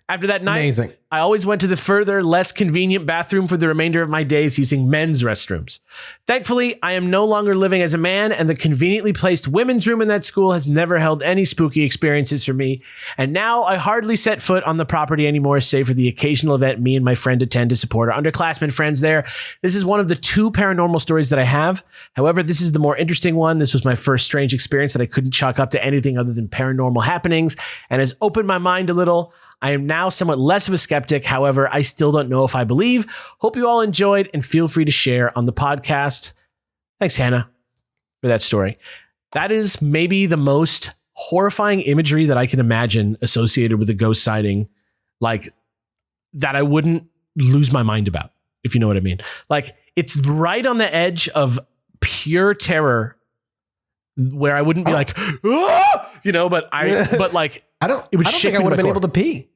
Speaker 2: After that night, I always went to the further, less convenient bathroom for the remainder of my days using men's restrooms. Thankfully, I am no longer living as a man, and the conveniently placed women's room in that school has never held any spooky experiences for me. And now I hardly set foot on the property anymore, save for the occasional event me and my friend attend to support our underclassmen friends there. This is one of the 2 paranormal stories that I have. However, this is the more interesting one. This was my first strange experience that I couldn't chalk up to anything other than paranormal happenings, and has opened my mind a little. I am now somewhat less of a skeptic. However, I still don't know if I believe. Hope you all enjoyed and feel free to share on the podcast. Thanks, Hannah, for that story. That is maybe the most horrifying imagery that I can imagine associated with a ghost sighting, like that I wouldn't lose my mind about, if you know what I mean. Like, it's right on the edge of pure terror where I wouldn't be like, ah! But like,
Speaker 1: I don't
Speaker 2: think
Speaker 1: I would have been able to pee.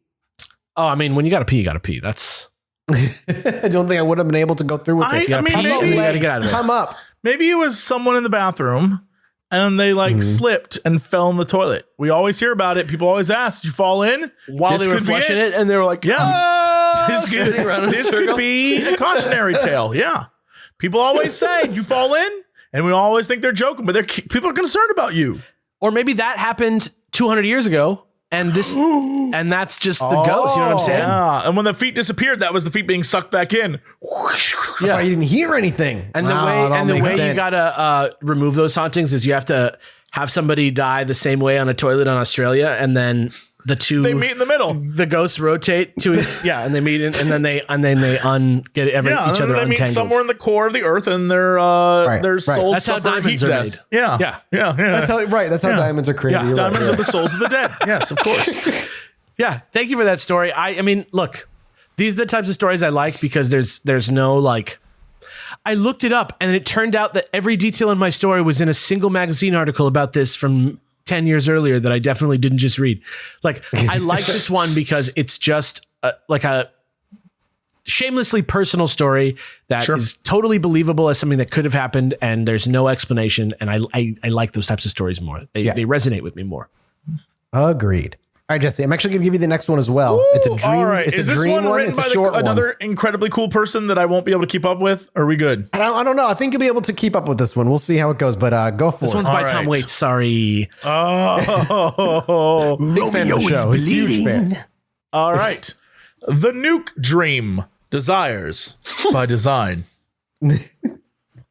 Speaker 2: Oh, I mean, when you got to pee, you got to pee. That's.
Speaker 1: I don't think I would have been able to go through with it.
Speaker 3: I mean,
Speaker 2: maybe you got to get out of there.
Speaker 1: Come up.
Speaker 3: Maybe it was someone in the bathroom and they slipped and fell in the toilet. We always hear about it. People always ask, did you fall in?
Speaker 2: While they were flushing it, and they were like,
Speaker 3: yeah, this could be a cautionary tale. Yeah. People always say, did you fall in? And we always think they're joking, but people are concerned about you.
Speaker 2: Or maybe that happened 200 years ago, and that's just the ghost. You know what I'm saying?
Speaker 3: Yeah. And when the feet disappeared, that was the feet being sucked back in.
Speaker 1: Yeah, you didn't hear anything.
Speaker 2: And the way you gotta remove those hauntings is you have to have somebody die the same way on a toilet in Australia, and then they
Speaker 3: meet in the middle.
Speaker 2: The ghosts rotate and they meet get each other untangled.
Speaker 3: They meet somewhere in the core of the earth, and their souls
Speaker 2: That's how
Speaker 3: suffer
Speaker 2: diamonds
Speaker 3: heat
Speaker 2: are
Speaker 3: death.
Speaker 2: made.
Speaker 3: Yeah.
Speaker 1: That's how diamonds are created.
Speaker 3: Yeah, diamonds are the souls of the dead. Yes, of course.
Speaker 2: Yeah, thank you for that story. I mean, look, these are the types of stories I like because there's no like. I looked it up, and it turned out that every detail in my story was in a single magazine article about this from 10 years earlier that I definitely didn't just read. Like, I like this one because it's just like a shamelessly personal story that is totally believable as something that could have happened, and there's no explanation. And I like those types of stories more. They resonate with me more.
Speaker 1: Agreed. All right, Jesse, I'm actually going to give you the next one as well.
Speaker 3: Ooh,
Speaker 1: it's a dream.
Speaker 3: All right.
Speaker 1: It's
Speaker 3: Is
Speaker 1: a
Speaker 3: this
Speaker 1: dream one.
Speaker 3: written
Speaker 1: It's a
Speaker 3: by
Speaker 1: short
Speaker 3: another
Speaker 1: one.
Speaker 3: incredibly cool person that I won't be able to keep up with? Are we good?
Speaker 1: I don't know. I think you'll be able to keep up with this one. We'll see how it goes, but go for it.
Speaker 2: This one's by Tom Waits. Sorry.
Speaker 3: Oh,
Speaker 1: big fan of the show. He's a huge fan.
Speaker 3: All right. The Nuke Dream. Desires by Design.
Speaker 2: The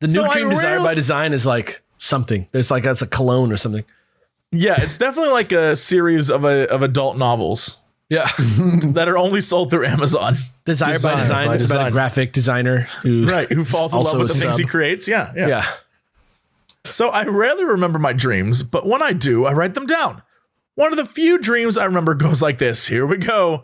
Speaker 2: Nuke Dream Desire by Design is like something. There's like, that's a cologne or something.
Speaker 3: Yeah, it's definitely like a series of adult novels.
Speaker 2: Yeah.
Speaker 3: That are only sold through Amazon.
Speaker 2: Desire by Design. It's about a graphic designer who
Speaker 3: falls in love with the things he creates. Yeah. So I rarely remember my dreams, but when I do, I write them down. One of the few dreams I remember goes like this. Here we go.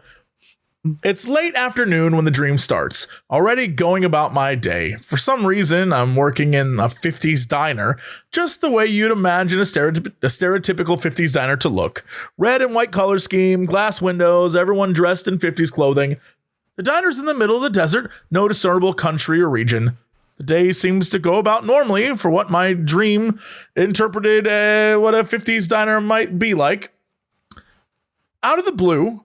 Speaker 3: It's late afternoon when the dream starts, already going about my day. For some reason, I'm working in a 50s diner, just the way you'd imagine a stereotypical 50s diner to look. Red and white color scheme, glass windows, everyone dressed in 50s clothing. The diner's in the middle of the desert, no discernible country or region. The day seems to go about normally for what my dream interpreted what a 50s diner might be like. Out of the blue,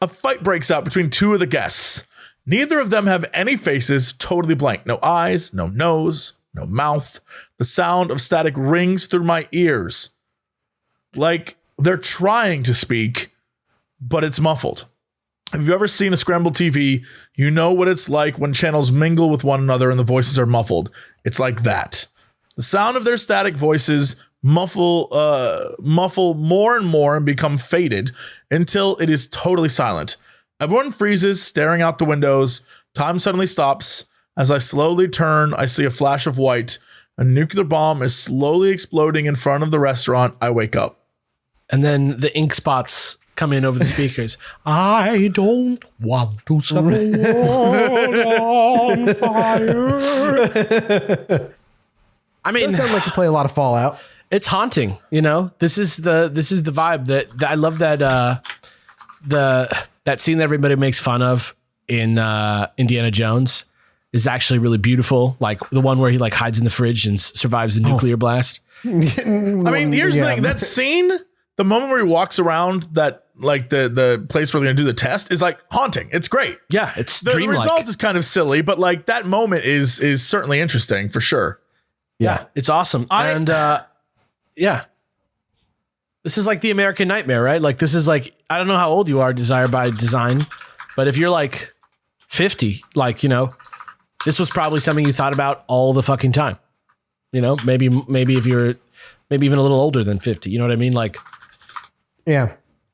Speaker 3: a fight breaks out between two of the guests. Neither of them have any faces, totally blank. No eyes, no nose, no mouth. The sound of static rings through my ears. Like they're trying to speak, but it's muffled. Have you ever seen a scrambled TV? You know what it's like when channels mingle with one another and the voices are muffled. It's like that. The sound of their static voices muffle more and more and become faded until it is totally silent. Everyone freezes, staring out the windows. Time suddenly stops. As I slowly turn, I see a flash of white. A nuclear bomb is slowly exploding in front of the restaurant. I wake up.
Speaker 2: And then the ink spots come in over the speakers. I don't want to set the world on fire. I mean,
Speaker 1: it does sound like you play a lot of Fallout.
Speaker 2: It's haunting, you know. This is the vibe that I love. That that scene that everybody makes fun of in Indiana Jones is actually really beautiful. Like the one where he like hides in the fridge and survives the nuclear blast.
Speaker 3: I mean, here's the thing. That scene the moment where he walks around that, like the place where they're gonna do the test is like haunting. It's great.
Speaker 2: Yeah, it's
Speaker 3: The
Speaker 2: dreamlike.
Speaker 3: result is kind of silly, but like that moment is certainly interesting for sure.
Speaker 2: Yeah, it's awesome. Yeah. This is like the American Nightmare, right? Like this is like, I don't know how old you are, Desire by Design, but if you're like 50, like, this was probably something you thought about all the fucking time. Maybe if you're maybe even a little older than 50, you know what I mean? Like,
Speaker 1: Yeah.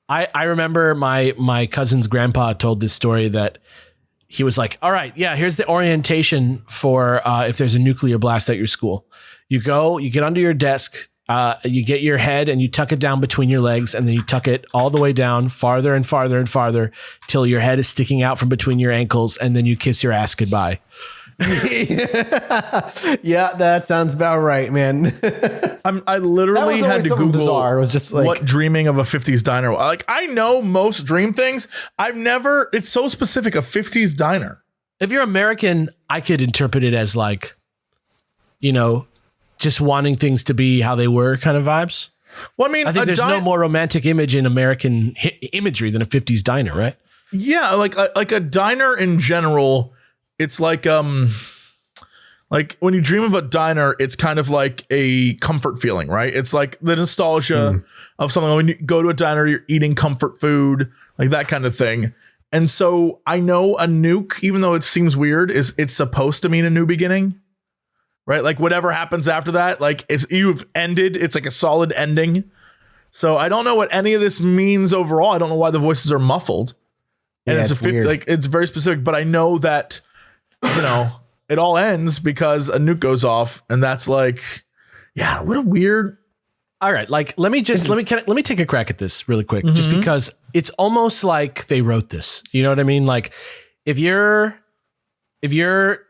Speaker 2: I remember my cousin's grandpa told this story that he was like, all right, yeah, here's the orientation for if there's a nuclear blast at your school. You go, you get under your desk, you get your head and you tuck it down between your legs, and then you tuck it all the way down farther and farther and farther till your head is sticking out from between your ankles, and then you kiss your ass goodbye.
Speaker 1: Yeah, that sounds about right, man.
Speaker 3: I literally had to Google
Speaker 1: bizarre. It was just like,
Speaker 3: what dreaming of a 50s diner. Like, I know most dream things. It's so specific, a 50s diner.
Speaker 2: If you're American, I could interpret it as like, just wanting things to be how they were kind of vibes.
Speaker 3: Well, I mean,
Speaker 2: I think there's no more romantic image in American imagery than a 50s diner, right?
Speaker 3: Yeah, like a diner in general. It's like when you dream of a diner, it's kind of like a comfort feeling, right? It's like the nostalgia of something. When you go to a diner, you're eating comfort food, like that kind of thing. And so I know a nuke, even though it seems weird, it's supposed to mean a new beginning, right? Like whatever happens after that, like you've ended. It's like a solid ending. So I don't know what any of this means overall. I don't know why the voices are muffled. And it's a 50, like it's very specific, but I know that, it all ends because a nuke goes off, and that's like, yeah, what a weird.
Speaker 2: All right, like let me take a crack at this really quick, just because it's almost like they wrote this. You know what I mean? Like if you're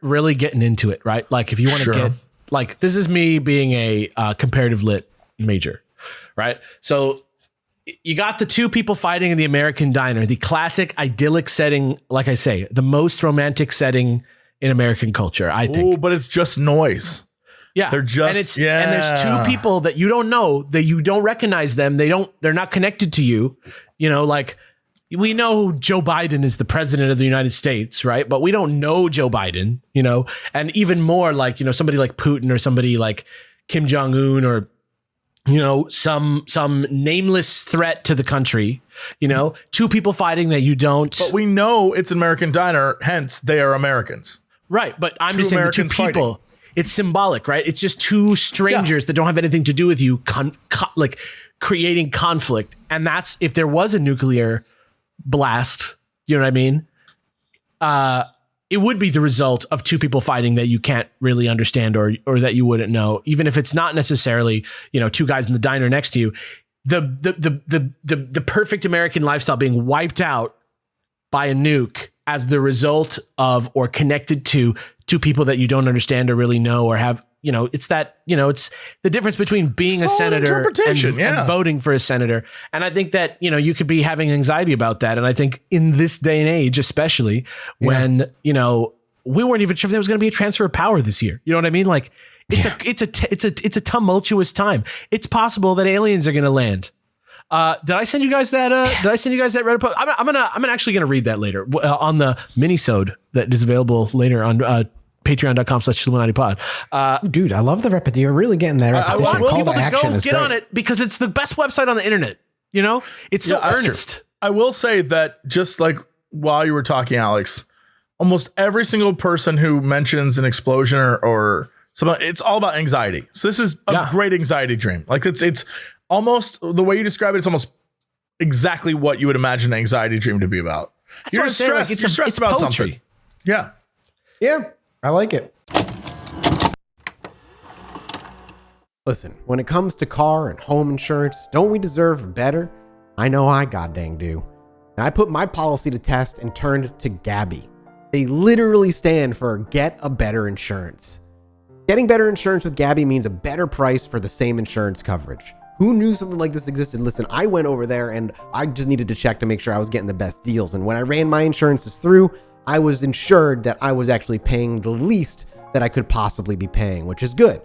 Speaker 2: really getting into it, right? Like if you want to get, like, this is me being a comparative lit major, right? So you got the two people fighting in the American diner, the classic idyllic setting, like I say, the most romantic setting in American culture, I think.
Speaker 3: Oh, but it's just noise.
Speaker 2: Yeah.
Speaker 3: They're just,
Speaker 2: and there's two people that you don't know, that you don't recognize them. They're not connected to you. Like we know Joe Biden is the president of the United States, right? But we don't know Joe Biden, and even more like, somebody like Putin or somebody like Kim Jong-un or, some nameless threat to the country, two people fighting that you don't.
Speaker 3: But we know it's an American diner, hence they are Americans.
Speaker 2: Right. But I'm just saying the two people, fighting. It's symbolic, right? It's just two strangers that don't have anything to do with you, like creating conflict. And that's, if there was a nuclear blast, you know what I mean? It would be the result of two people fighting that you can't really understand or that you wouldn't know, even if it's not necessarily, two guys in the diner next to you. The perfect American lifestyle being wiped out by a nuke as the result of or connected to two people that you don't understand or really know or have, it's that, it's the difference between being a senator and voting for a senator. And I think that, you could be having anxiety about that. And I think in this day and age, especially when, we weren't even sure if there was going to be a transfer of power this year. You know what I mean? Like it's a tumultuous time. It's possible that aliens are going to land. Did I send you guys that? Reddit post? I'm actually gonna read that later on the minisode that is available later on patreon.com/ChilluminatiPod.
Speaker 1: Dude, I love the repetition. You're really getting that repetition.
Speaker 2: I want
Speaker 1: Call
Speaker 2: people
Speaker 1: to
Speaker 2: to
Speaker 1: action
Speaker 2: go
Speaker 1: is
Speaker 2: get
Speaker 1: great.
Speaker 2: on it because it's the best website on the internet. It's so earnest.
Speaker 3: I will say that just like while you were talking, Alex, almost every single person who mentions an explosion or something, it's all about anxiety. So this is a great anxiety dream. Like it's almost the way you describe it. It's almost exactly what you would imagine an anxiety dream to be about. You're stressed. Like you're stressed about
Speaker 2: poetry.
Speaker 3: something. Yeah.
Speaker 1: Yeah, I like it. Listen, when it comes to car and home insurance, don't we deserve better? I know I goddamn do. And I put my policy to test and turned to Gabby. They literally stand for Get a Better Insurance. Getting better insurance with Gabby means a better price for the same insurance coverage. Who knew something like this existed? Listen, I went over there and I just needed to check to make sure I was getting the best deals. And when I ran my insurances through, I was ensured that I was actually paying the least that I could possibly be paying, which is good.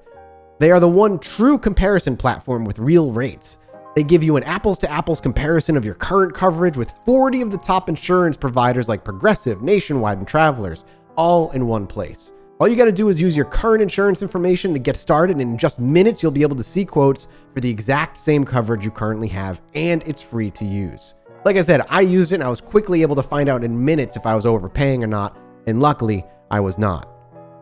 Speaker 1: They are the one true comparison platform with real rates. They give you an apples-to-apples comparison of your current coverage with 40 of the top insurance providers like Progressive, Nationwide, and Travelers, all in one place. All you got to do is use your current insurance information to get started, and in just minutes, you'll be able to see quotes for the exact same coverage you currently have, and it's free to use. Like I said, I used it, and I was quickly able to find out in minutes if I was overpaying or not, and luckily, I was not.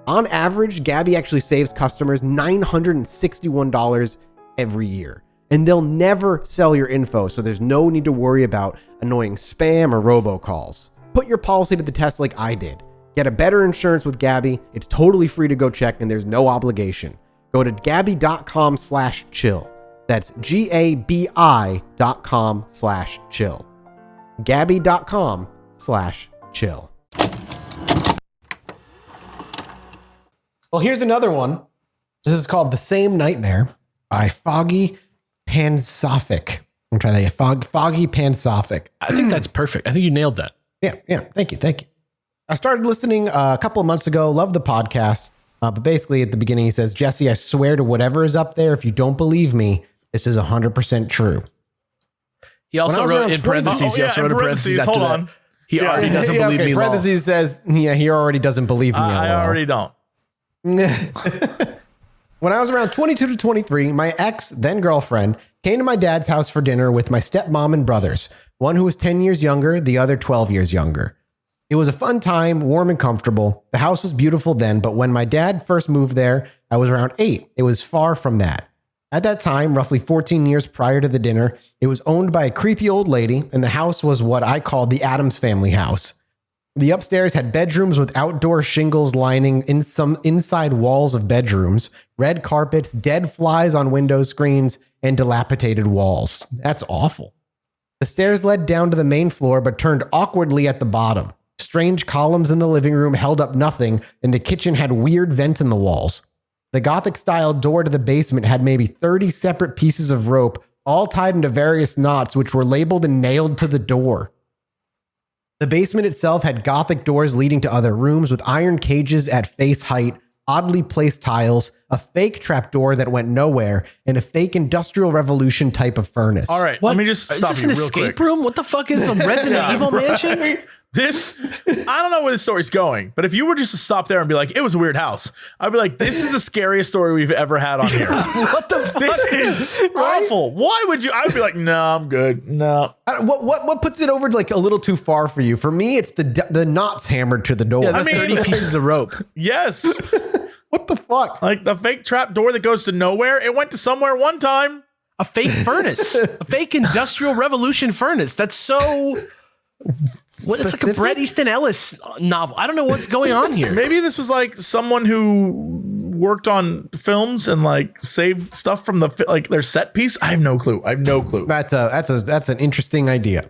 Speaker 1: On average, Gabi actually saves customers $961 every year, and they'll never sell your info, so there's no need to worry about annoying spam or robocalls. Put your policy to the test like I did. Get a better insurance with Gabi. It's totally free to go check, and there's no obligation. Go to gabi.com/chill. That's GABI.com/chill. Gabi.com/chill. Well, here's another one. This is called The Same Nightmare by Foggy Pansophic. I'm trying that. Foggy Pansophic.
Speaker 2: I think that's perfect. I think you nailed that.
Speaker 1: Yeah. Thank you. I started listening a couple of months ago. Love the podcast. But basically at the beginning, he says, Jesse, I swear to whatever is up there, if you don't believe me, this is 100% true.
Speaker 2: He also wrote in parentheses. He also wrote in parentheses after that. He already doesn't believe me.
Speaker 1: Parentheses says, he already doesn't believe me.
Speaker 3: I already don't.
Speaker 1: When I was around 22 to 23, my ex, then girlfriend, came to my dad's house for dinner with my stepmom and brothers, one who was 10 years younger, the other 12 years younger. It was a fun time, warm and comfortable. The house was beautiful then, but when my dad first moved there, I was around 8. It was far from that. At that time, roughly 14 years prior to the dinner, it was owned by a creepy old lady, and the house was what I called the Addams family house. The upstairs had bedrooms with outdoor shingles lining in some inside walls of bedrooms, red carpets, dead flies on window screens, and dilapidated walls. That's awful. The stairs led down to the main floor, but turned awkwardly at the bottom. Strange columns in the living room held up nothing, and the kitchen had weird vents in the walls. The Gothic-style door to the basement had maybe 30 separate pieces of rope, all tied into various knots, which were labeled and nailed to the door. The basement itself had Gothic doors leading to other rooms with iron cages at face height, oddly placed tiles, a fake trapdoor that went nowhere, and a fake Industrial Revolution type of furnace.
Speaker 3: All right, let me just stop you real quick. Is this an escape
Speaker 2: room? What the fuck is a Resident Evil mansion?
Speaker 3: I don't know where the story's going, but if you were just to stop there and be like, it was a weird house, I'd be like, this is the scariest story we've ever had on here.
Speaker 2: What the fuck?
Speaker 3: This is awful. Why would you? I'd be like, no, I'm good. No.
Speaker 1: What puts it over like a little too far for you? For me, it's the knots hammered to the door.
Speaker 2: Yeah, 30 pieces of rope.
Speaker 3: Yes.
Speaker 1: What the fuck?
Speaker 3: Like the fake trap door that goes to nowhere. It went to somewhere one time.
Speaker 2: A fake furnace. A fake Industrial Revolution furnace. That's so... What is like a Bret Easton Ellis novel? I don't know what's going on here.
Speaker 3: Maybe this was like someone who worked on films and like saved stuff from their set piece. I have no clue.
Speaker 1: That's an interesting idea.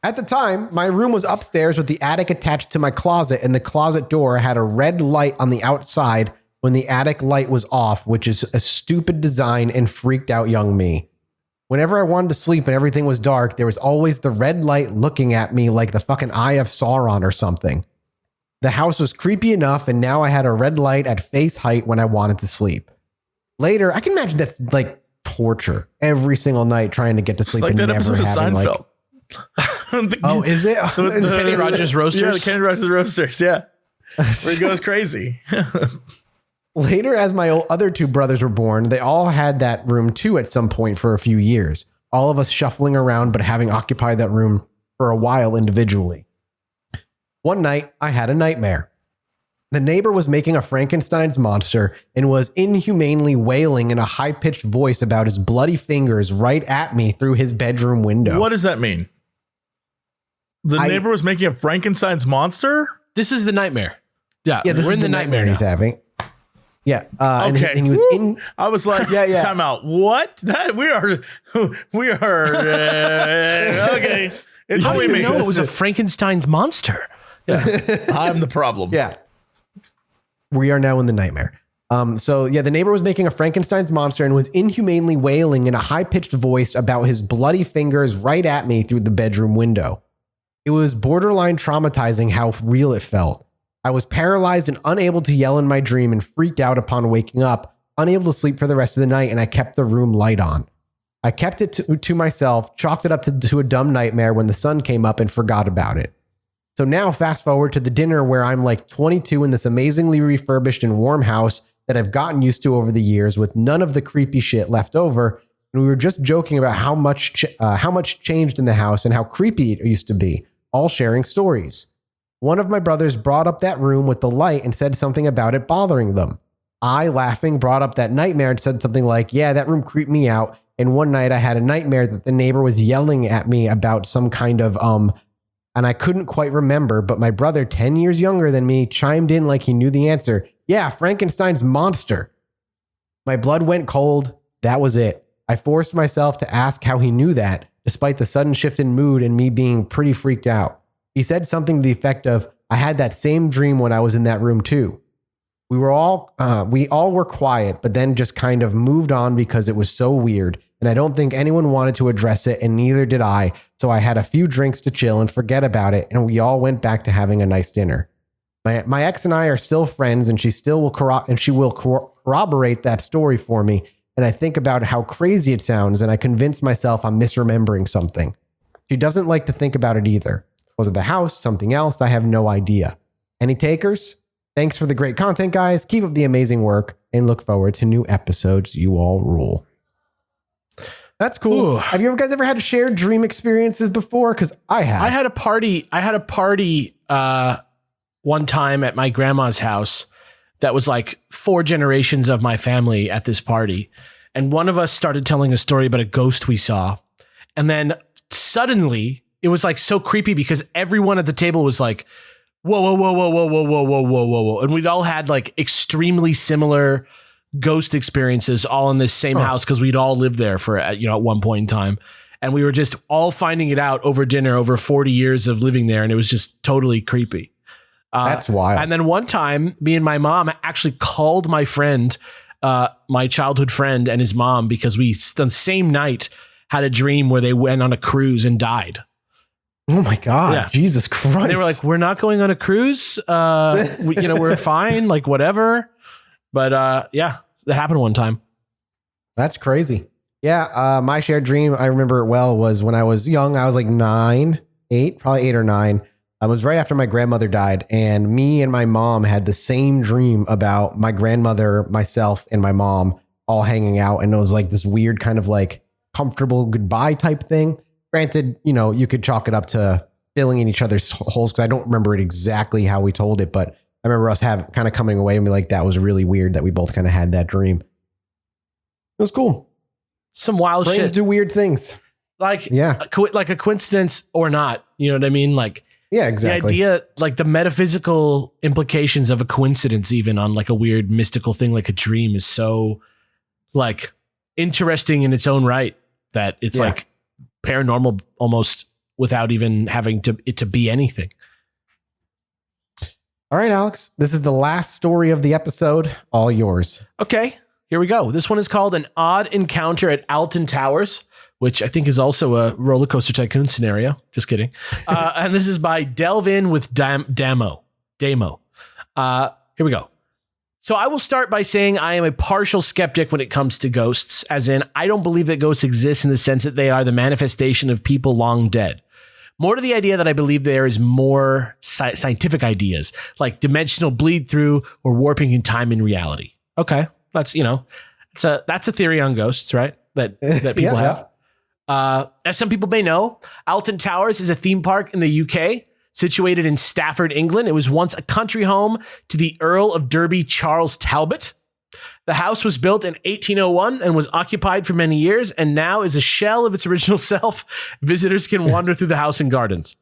Speaker 1: At the time, my room was upstairs with the attic attached to my closet, and the closet door had a red light on the outside when the attic light was off, which is a stupid design and freaked out young me. Whenever I wanted to sleep and everything was dark, there was always the red light looking at me like the fucking eye of Sauron or something. The house was creepy enough, and now I had a red light at face height when I wanted to sleep. Later, I can imagine that's like torture every single night trying to get to sleep.
Speaker 3: It's like
Speaker 1: and
Speaker 3: that episode of Seinfeld.
Speaker 1: Oh, is it?
Speaker 2: The Kenny Rogers Roasters?
Speaker 3: Yeah, the Kenny Rogers Roasters, yeah. Where he goes crazy.
Speaker 1: Later, as my other two brothers were born, they all had that room too at some point for a few years. All of us shuffling around, but having occupied that room for a while individually. One night, I had a nightmare. The neighbor was making a Frankenstein's monster and was inhumanely wailing in a high-pitched voice about his bloody fingers right at me through his bedroom window.
Speaker 3: What does that mean? The neighbor was making a Frankenstein's monster?
Speaker 2: This is the nightmare. Yeah,
Speaker 1: we're in the nightmare he's having. Yeah.
Speaker 3: Okay.
Speaker 1: And he was in.
Speaker 3: I was like, time out. What? That we are. Okay. It's
Speaker 2: How
Speaker 3: only
Speaker 2: do
Speaker 3: me.
Speaker 2: you know it was a Frankenstein's monster?
Speaker 3: Yeah. I'm the problem.
Speaker 1: Yeah. We are now in the nightmare. The neighbor was making a Frankenstein's monster and was inhumanely wailing in a high-pitched voice about his bloody fingers right at me through the bedroom window. It was borderline traumatizing how real it felt. I was paralyzed and unable to yell in my dream and freaked out upon waking up, unable to sleep for the rest of the night, and I kept the room light on. I kept it to myself, chalked it up to a dumb nightmare when the sun came up and forgot about it. So now fast forward to the dinner where I'm like 22 in this amazingly refurbished and warm house that I've gotten used to over the years with none of the creepy shit left over. And we were just joking about how much changed in the house and how creepy it used to be, all sharing stories. One of my brothers brought up that room with the light and said something about it bothering them. I, laughing, brought up that nightmare and said something like, yeah, that room creeped me out. And one night I had a nightmare that the neighbor was yelling at me about some kind of, and I couldn't quite remember, but my brother, 10 years younger than me, chimed in like he knew the answer. Yeah, Frankenstein's monster. My blood went cold. That was it. I forced myself to ask how he knew that, despite the sudden shift in mood and me being pretty freaked out. He said something to the effect of, I had that same dream when I was in that room too. We all were quiet, but then just kind of moved on because it was so weird. And I don't think anyone wanted to address it, and neither did I. So I had a few drinks to chill and forget about it. And we all went back to having a nice dinner. My ex and I are still friends, and she will corroborate that story for me. And I think about how crazy it sounds, and I convince myself I'm misremembering something. She doesn't like to think about it either. Was it the house? Something else? I have no idea. Any takers? Thanks for the great content, guys. Keep up the amazing work and look forward to new episodes. You all rule. That's cool. Ooh. Have you guys ever had shared dream experiences before? Because I have.
Speaker 2: I had a party one time at my grandma's house that was like 4 generations of my family at this party. And one of us started telling a story about a ghost we saw. And then suddenly it was like so creepy because everyone at the table was like, whoa, whoa, whoa, whoa, whoa, whoa, whoa, whoa, whoa, whoa, whoa. And we'd all had like extremely similar ghost experiences all in this same house because we'd all lived there for, at one point in time. And we were just all finding it out over dinner over 40 years of living there. And it was just totally creepy.
Speaker 1: That's wild.
Speaker 2: And then one time, me and my mom actually called my friend, my childhood friend and his mom, because we, the same night, had a dream where they went on a cruise and died.
Speaker 1: Oh my God. Yeah. Jesus Christ.
Speaker 2: And they were like, we're not going on a cruise. We're fine, like whatever. But yeah, that happened one time.
Speaker 1: That's crazy. Yeah. My shared dream, I remember it well, was when I was young. I was like 8 or 9. It was right after my grandmother died, and me and my mom had the same dream about my grandmother, myself, and my mom all hanging out. And it was like this weird kind of like comfortable goodbye type thing. Granted, you could chalk it up to filling in each other's holes because I don't remember it exactly how we told it, but I remember us kind of coming away and be like, that was really weird that we both kind of had that dream. It was cool.
Speaker 2: Some wild
Speaker 1: Brains
Speaker 2: shit.
Speaker 1: do weird things.
Speaker 2: Like, like a coincidence or not. You know what I mean? Like,
Speaker 1: yeah, exactly.
Speaker 2: The idea, like the metaphysical implications of a coincidence, even on like a weird mystical thing like a dream, is so like interesting in its own right that it's like paranormal almost without even having it to be anything.
Speaker 1: All right, Alex, this is the last story of the episode. All yours.
Speaker 2: Okay, here we go. This one is called An Odd Encounter at Alton Towers, which I think is also a roller coaster tycoon scenario. Just kidding. And this is by Delve In with Damo. Here we go. So I will start by saying I am a partial skeptic when it comes to ghosts, as in I don't believe that ghosts exist in the sense that they are the manifestation of people long dead. More to the idea that I believe there is more scientific ideas, like dimensional bleed through or warping in time in reality. Okay, that's that's a theory on ghosts, right? That people have. As some people may know, Alton Towers is a theme park in the UK, situated in Stafford, England. It was once a country home to the Earl of Derby Charles Talbot. The house was built in 1801 and was occupied for many years, and now is a shell of its original self. Visitors can wander through the house and gardens.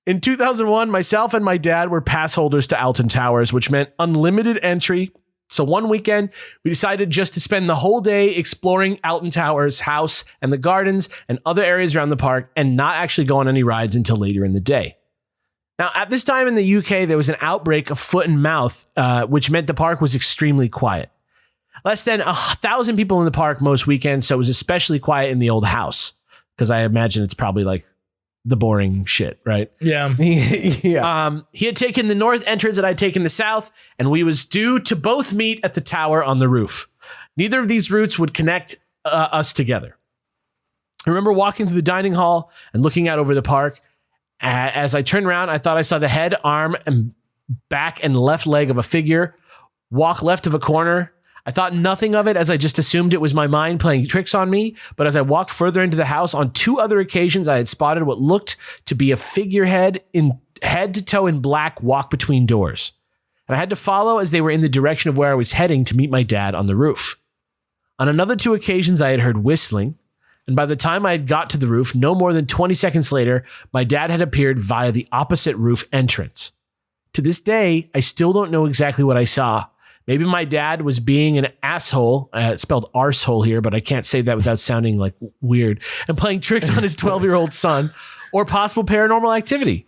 Speaker 2: In 2001, myself and my dad were pass holders to Alton Towers, which meant unlimited entry. So one weekend, we decided just to spend the whole day exploring Alton Towers' house and the gardens and other areas around the park, and not actually go on any rides until later in the day. Now, at this time in the UK, there was an outbreak of foot and mouth, which meant the park was extremely quiet. Less than 1,000 people in the park most weekends, so it was especially quiet in the old house, because I imagine it's probably like the boring shit, right?
Speaker 3: Yeah.
Speaker 1: Yeah.
Speaker 2: He had taken the north entrance and I'd taken the south, and we was due to both meet at the tower on the roof. Neither of these routes would connect us together. I remember walking through the dining hall and looking out over the park. As I turned around, I thought I saw the head, arm, and back and left leg of a figure walk left of a corner. I thought nothing of it as I just assumed it was my mind playing tricks on me. But as I walked further into the house on 2 other occasions, I had spotted what looked to be a figurehead in head to toe in black walk between doors. And I had to follow as they were in the direction of where I was heading to meet my dad on the roof. On another 2 occasions, I had heard whistling. And by the time I had got to the roof, no more than 20 seconds later, my dad had appeared via the opposite roof entrance. To this day, I still don't know exactly what I saw. Maybe my dad was being an asshole. It's spelled arsehole here, but I can't say that without sounding like weird. And playing tricks on his 12-year-old son, or possible paranormal activity.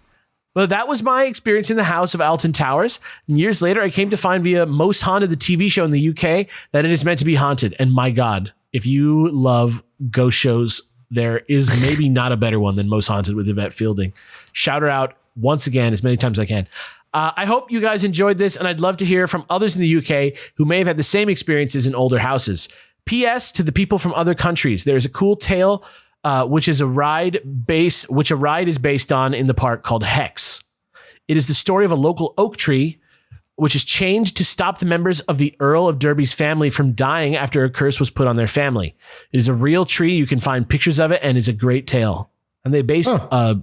Speaker 2: But that was my experience in the house of Alton Towers. And years later, I came to find via Most Haunted, the TV show in the UK, that it is meant to be haunted. And my God, if you love ghost shows, there is maybe not a better one than Most Haunted with Yvette Fielding. Shout her out once again as many times as I can. I hope you guys enjoyed this, and I'd love to hear from others in the UK who may have had the same experiences in older houses. P.S. to the people from other countries, there's a cool tale which a ride is based on in the park called Hex. It is the story of a local oak tree which is changed to stop the members of the Earl of Derby's family from dying after a curse was put on their family. It is a real tree. You can find pictures of it, and is a great tale. And they based a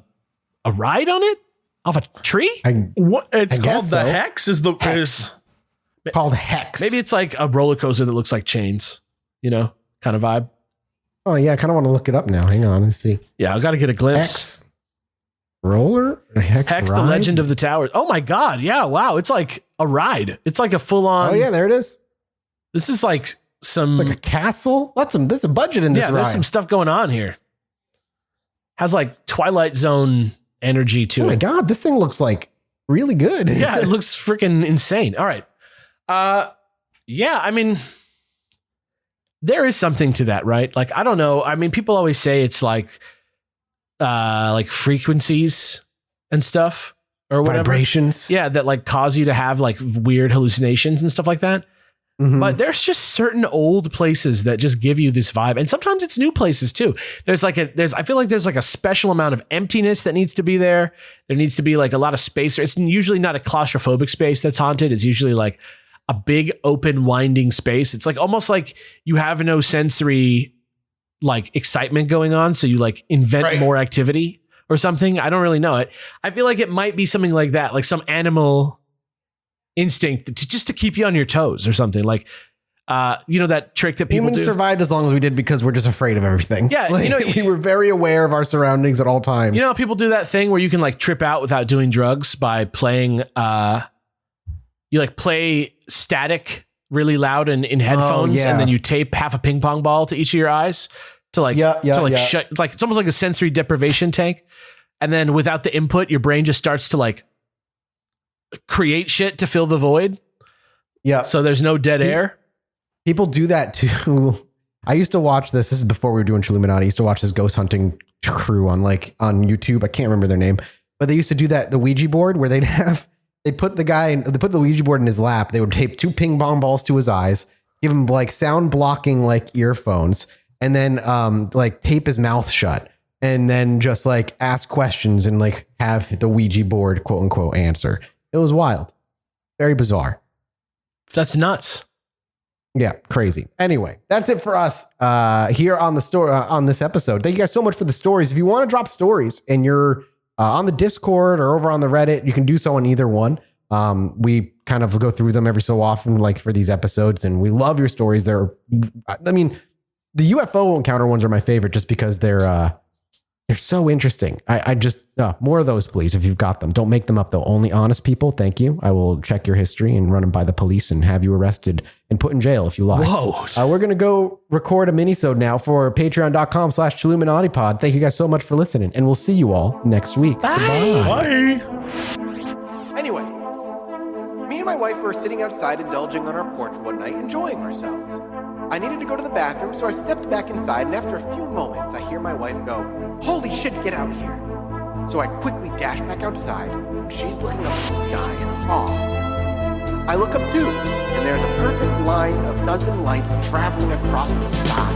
Speaker 2: ride on it? Off a tree?
Speaker 3: It's called
Speaker 1: so.
Speaker 3: the Hex.
Speaker 1: Called Hex.
Speaker 2: Maybe it's like a roller coaster that looks like chains, kind of vibe.
Speaker 1: Oh yeah, I kind of want to look it up now. Hang on, let's see.
Speaker 2: Yeah, I got to get a glimpse.
Speaker 1: Hex roller? Hex
Speaker 2: Hex,
Speaker 1: ride?
Speaker 2: the Legend of the Towers. Oh my God. Yeah. Wow. It's like a ride. It's like a full on.
Speaker 1: Oh yeah, there it is.
Speaker 2: This is like some.
Speaker 1: Like a castle? There's a budget in this ride.
Speaker 2: There's some stuff going on here. Has like Twilight Zone energy to it.
Speaker 1: Oh my God, this thing looks like really good.
Speaker 2: Yeah, it looks freaking insane. All right. Yeah, I mean, there is something to that, right? Like, I don't know. I mean, people always say it's like frequencies and stuff or whatever.
Speaker 1: Vibrations.
Speaker 2: Yeah, that like cause you to have like weird hallucinations and stuff like that. Mm-hmm. But there's just certain old places that just give you this vibe. And sometimes it's new places too. I feel like there's like a special amount of emptiness that needs to be there. There needs to be like a lot of space. It's usually not a claustrophobic space that's haunted. It's usually like a big open winding space. It's like almost like you have no sensory like excitement going on. So you like invent more activity or something. I don't really know it. I feel like it might be something like that, like some animal instinct to keep you on your toes or something like, that trick that people
Speaker 1: Humans
Speaker 2: do.
Speaker 1: survived as long as we did because we're just afraid of everything.
Speaker 2: Yeah.
Speaker 1: We were very aware of our surroundings at all times.
Speaker 2: People do that thing where you can like trip out without doing drugs by playing, you like play static really loud in headphones and then you tape half a ping pong ball to each of your eyes to like, shut, like it's almost like a sensory deprivation tank. And then without the input, your brain just starts to like create shit to fill the void.
Speaker 1: Yeah.
Speaker 2: So there's no dead air.
Speaker 1: People do that too. I used to watch this. This is before we were doing Chilluminati. I used to watch this ghost hunting crew on YouTube. I can't remember their name, but they used to do that. The Ouija board where they'd put the Ouija board in his lap. They would tape 2 ping pong balls to his eyes, give him like sound blocking, like earphones, and then like tape his mouth shut and then just like ask questions and like have the Ouija board quote unquote answer. It was wild. Very bizarre.
Speaker 2: That's nuts.
Speaker 1: Yeah, crazy. Anyway, that's it for us here on the story on this episode. Thank you guys so much for the stories. If you want to drop stories and you're on the Discord or over on the Reddit, you can do so on either one. We kind of go through them every so often, like for these episodes, and we love your stories. The UFO encounter ones are my favorite just because they're so interesting. I just, more of those, please, if you've got them. Don't make them up, though. Only honest people. Thank you. I will check your history and run them by the police and have you arrested and put in jail if you lie.
Speaker 2: Whoa.
Speaker 1: We're going to go record a mini-sode now for patreon.com/ChilluminatiPod. Thank you guys so much for listening, and we'll see you all next week.
Speaker 2: Bye.
Speaker 3: Bye.
Speaker 1: Anyway, me and my wife were sitting outside indulging on our porch one night, enjoying ourselves. I needed to go to the bathroom, so I stepped back inside, and after a few moments, I hear my wife go, "Holy shit, get out here." So I quickly dash back outside, and she's looking up at the sky in awe. I look up too, and there's a perfect line of dozen lights traveling across the sky.